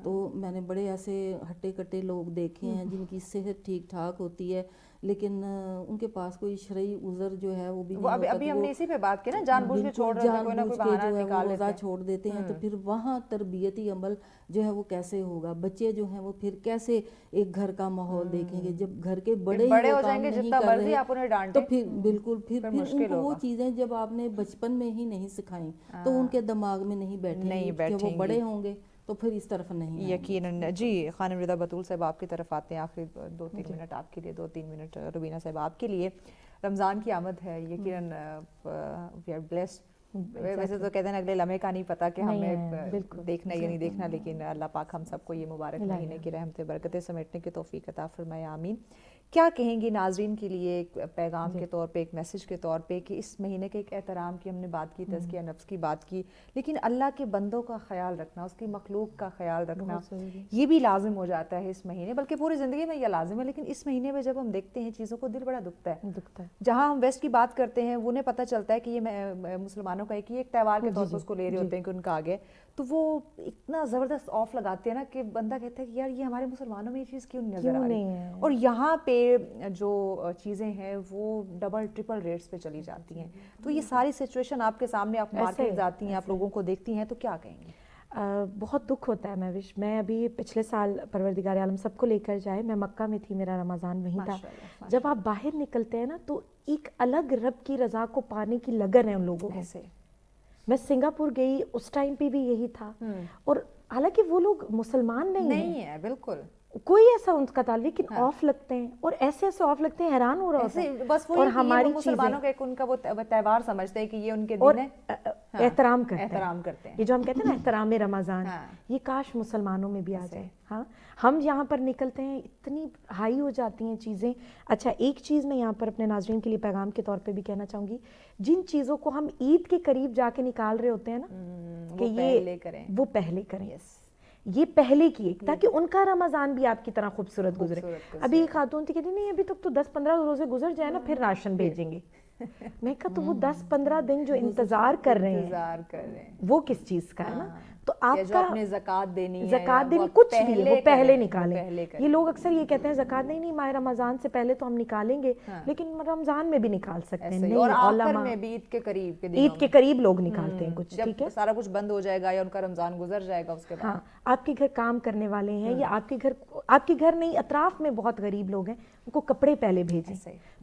تو میں نے بڑے ایسے ہٹے کٹے لوگ دیکھے ہیں جن کی صحت ٹھیک ٹھاک ہوتی ہے لیکن ان کے پاس کوئی شرعی عذر جو ہے وہ بھی نہیں ہوتا. ابھی ہم نے اسی پہ بات کی نا, جان بوجھ کے چھوڑ رہے ہیں, کوئی نہ کوئی بہانہ نکال روزہ چھوڑ دیتے ہیں. تو پھر وہاں تربیتی عمل جو ہے وہ کیسے ہوگا؟ بچے جو ہیں وہ پھر کیسے ایک گھر کا ماحول دیکھیں گے جب گھر کے بڑے ہو جائیں گے, جتنا مرضی آپ انہیں ڈانٹیں تو پھر بالکل پھر ان کو وہ چیزیں جب آپ نے بچپن میں ہی نہیں سکھائیں تو ان کے دماغ میں نہیں بیٹھیں گی. وہ بڑے ہوں گے تو پھر اس طرف نہیں یقیناً. جی خانم رضا بطول صاحب آپ کی طرف آتے ہیں. آخری 2-3 منٹ آپ کے لیے, 2-3 منٹ روبینہ صاحب آپ کے لیے. رمضان کی آمد ہے, یقیناً وی آر بلیسڈ. ویسے تو کہتے ہیں اگلے لمحے کا نہیں پتا کہ ہمیں دیکھنا یا نہیں دیکھنا, لیکن اللہ پاک ہم سب کو یہ مبارک مہینے کی رحمتیں برکتیں سمیٹنے کی توفیق عطا فرمائے, آمین. کیا کہیں گی ناظرین کے لیے ایک پیغام کے طور پہ, ایک میسج کے طور پہ, کہ اس مہینے کے ایک احترام کی ہم نے بات کی, تزکیہ نفس کی بات کی, لیکن اللہ کے بندوں کا خیال رکھنا, اس کی مخلوق کا خیال رکھنا یہ بھی لازم ہو جاتا ہے اس مہینے, بلکہ پوری زندگی میں یہ لازم ہے. لیکن اس مہینے میں جب ہم دیکھتے ہیں چیزوں کو دل بڑا دکھتا ہے. جہاں ہم ویسٹ کی بات کرتے ہیں انہیں پتہ چلتا ہے کہ یہ مسلمانوں کا ایک تہوار کے طور پر اس کو لے رہے ہوتے ہیں کہ ان کا آگے, تو وہ اتنا زبردست آف لگاتے ہیں نا کہ بندہ کہتا ہے کہ یار یہ ہمارے مسلمانوں میں یہ چیز کیوں نہیں نظر آ رہی. اور یہاں پہ جو چیزیں ہیں وہ ڈبل ٹرپل ریٹس پہ چلی جاتی ہیں. تو یہ ساری سچویشن آپ کے سامنے, آپ مارکیٹ جاتی ہیں, آپ لوگوں کو دیکھتی ہیں, تو کیا کہیں گے؟ بہت دکھ ہوتا ہے. میں ابھی پچھلے سال پروردگار عالم سب کو لے کر جائے, میں مکہ میں تھی, میرا رمضان وہیں تھا. جب آپ باہر نکلتے ہیں نا تو ایک الگ رب کی رضا کو پانے کی لگن ہے ان لوگوں کو. میں سنگاپور گئی, اس ٹائم پہ بھی یہی تھا. اور حالانکہ وہ لوگ مسلمان نہیں ہیں بالکل, کوئی ایسا ان کا تعلق, لیکن آف لگتے ہیں اور ایسے آف لگتے ہیں, حیران ہو رہا ہوتا ہے. بس اور ہماری مسلمانوں کا ان کا وہ تہوار سمجھتے ہیں کہ یہ ان کے دن ہے, احترام کرتے ہیں. یہ جو ہم کہتے ہیں نا احترام رمضان, یہ کاش مسلمانوں میں بھی آ جائے. ہاں ہم یہاں پر نکلتے ہیں اتنی ہائی ہو جاتی ہیں چیزیں. اچھا ایک چیز میں یہاں پر اپنے ناظرین کے لیے پیغام کے طور پہ بھی کہنا چاہوں گی, جن چیزوں کو ہم عید کے قریب جا کے نکال رہے ہوتے ہیں نا کہ یہ وہ پہلے کریں, یہ پہلے کی, تاکہ ان کا رمضان بھی آپ کی طرح خوبصورت گزرے. ابھی ایک خاتون تھی کہتی نہیں ابھی تک تو 10-15 روزے گزر جائے نا پھر راشن بھیجیں گے. میں کہا تو وہ 10-15 دن جو انتظار کر رہے ہیں وہ کس چیز کا ہے نا. تو آپ جو کا اپنے زکوٰۃ دینی ہے، زکوٰۃ دینی وہ کچھ بھی ہے وہ پہلے کریں، نکالیں. یہ لوگ اکثر یہ کہتے ہیں زکوٰۃ نہیں ماہ رمضان سے پہلے تو ہم نکالیں گے، لیکن رمضان میں بھی نکال سکتے ہیں. اور نہیں، آخر علماء میں بھی عید کے قریب عید کے قریب لوگ نکالتے ہیں کچھ. ٹھیک ہے، جب سارا کچھ بند ہو جائے گا یا ان کا رمضان گزر جائے گا اس کے بعد. ہاں، آپ کے گھر کام کرنے والے ہیں یا آپ کے گھر نہیں، اطراف میں بہت غریب لوگ ہیں، ان کو کپڑے پہلے بھیجیں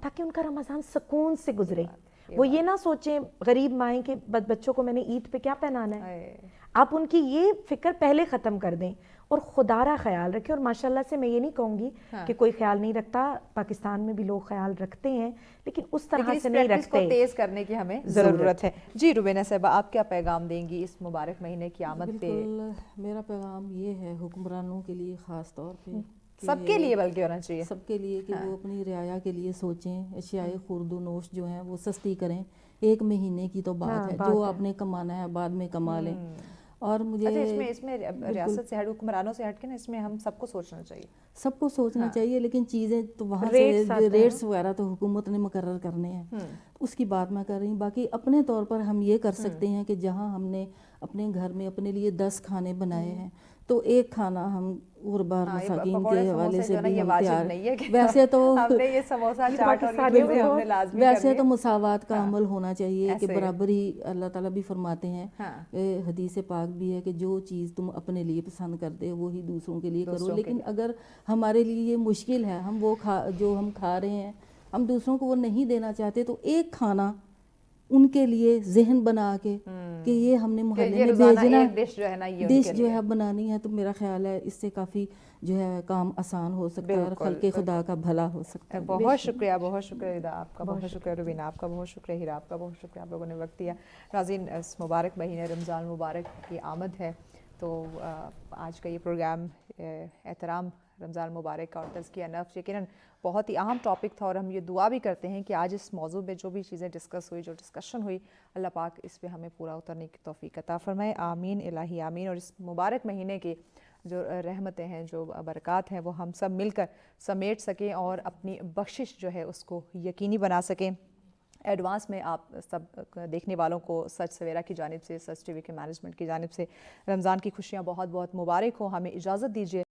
تاکہ ان کا رمضان سکون سے گزرے. وہ یہ نہ سوچیں غریب مائیں کہ بچوں کو میں نے عید پہ کیا پہنانا ہے. آپ ان کی یہ فکر پہلے ختم کر دیں اور خدا را خیال رکھیں. اور ماشاءاللہ سے میں یہ نہیں کہوں گی کہ کوئی خیال نہیں رکھتا، پاکستان میں بھی لوگ خیال رکھتے ہیں، لیکن اس طرح سے نہیں رکھتے. کو تیز کرنے کی ہمیں ضرورت ہے. جی روبینہ صاحبہ، آپ کیا پیغام دیں گی اس مبارک مہینے کی آمد پہ؟ بالکل، میرا پیغام یہ ہے حکمرانوں کے لیے خاص طور پہ، سب کے لیے بلکہ ہونا چاہیے، سب کے لیے، کہ وہ اپنی رعایا کے لیے سوچیں. اشیاء خورد و نوش جو ہیں وہ سستی کریں. ایک مہینے کی تو بات ہے، جو آپ نے کمانا ہے بعد میں کما لیں. اور مجھے اس میں ریاست سے حکمرانوں سے ہٹ کے نا، اس میں ہم سب کو سوچنا چاہیے، سب کو سوچنا چاہیے. لیکن چیزیں تو وہاں سے ریٹس وغیرہ تو حکومت نے مقرر کرنے ہیں، اس کی بات میں کر رہی ہوں. باقی اپنے طور پر ہم یہ کر سکتے ہیں کہ جہاں ہم نے اپنے گھر میں اپنے لیے 10 کھانے بنائے ہیں تو ایک کھانا ہم غربا مساکین کے حوالے سے بھی ہم تیار. ویسے تو ویسے تو مساوات کا عمل ہونا چاہیے کہ برابری. اللہ تعالیٰ بھی فرماتے ہیں، حدیث پاک بھی ہے کہ جو چیز تم اپنے لیے پسند کرتے ہو وہی دوسروں کے لیے کرو. لیکن اگر ہمارے لیے یہ مشکل ہے، ہم وہ جو ہم کھا رہے ہیں ہم دوسروں کو وہ نہیں دینا چاہتے، تو ایک کھانا ان کے لیے ذہن بنا کے کہ یہ ہم نے محلے میں بھیجنا، ڈش جو ہے بنانی ہے، تو میرا خیال ہے اس سے کافی جو ہے کام آسان ہو سکتا ہے اور خلق خدا کا بھلا ہو سکتا ہے. بہت شکریہ رضا آپ کا، بہت شکریہ روبینہ آپ کا، بہت شکریہ ہیرا آپ کا، بہت شکریہ آپ لوگوں نے وقت دیا. ناظرین، اس مبارک مہینے رمضان مبارک کی آمد ہے، تو آج کا یہ پروگرام احترام رمضان مبارک کا اور تزکیہ نفس یقیناً بہت ہی اہم ٹاپک تھا. اور ہم یہ دعا بھی کرتے ہیں کہ آج اس موضوع پہ جو بھی چیزیں ڈسکس ہوئی، جو ڈسکشن ہوئی، اللہ پاک اس پہ ہمیں پورا اترنے کی توفیق عطا فرمائے. آمین الہی آمین. اور اس مبارک مہینے کی جو رحمتیں ہیں، جو برکات ہیں، وہ ہم سب مل کر سمیٹ سکیں اور اپنی بخشش جو ہے اس کو یقینی بنا سکیں. ایڈوانس میں آپ سب دیکھنے والوں کو سچ سویرا کی جانب سے، سچ ٹی وی کے مینجمنٹ کی جانب سے رمضان کی خوشیاں بہت بہت مبارک ہوں. ہمیں اجازت دیجیے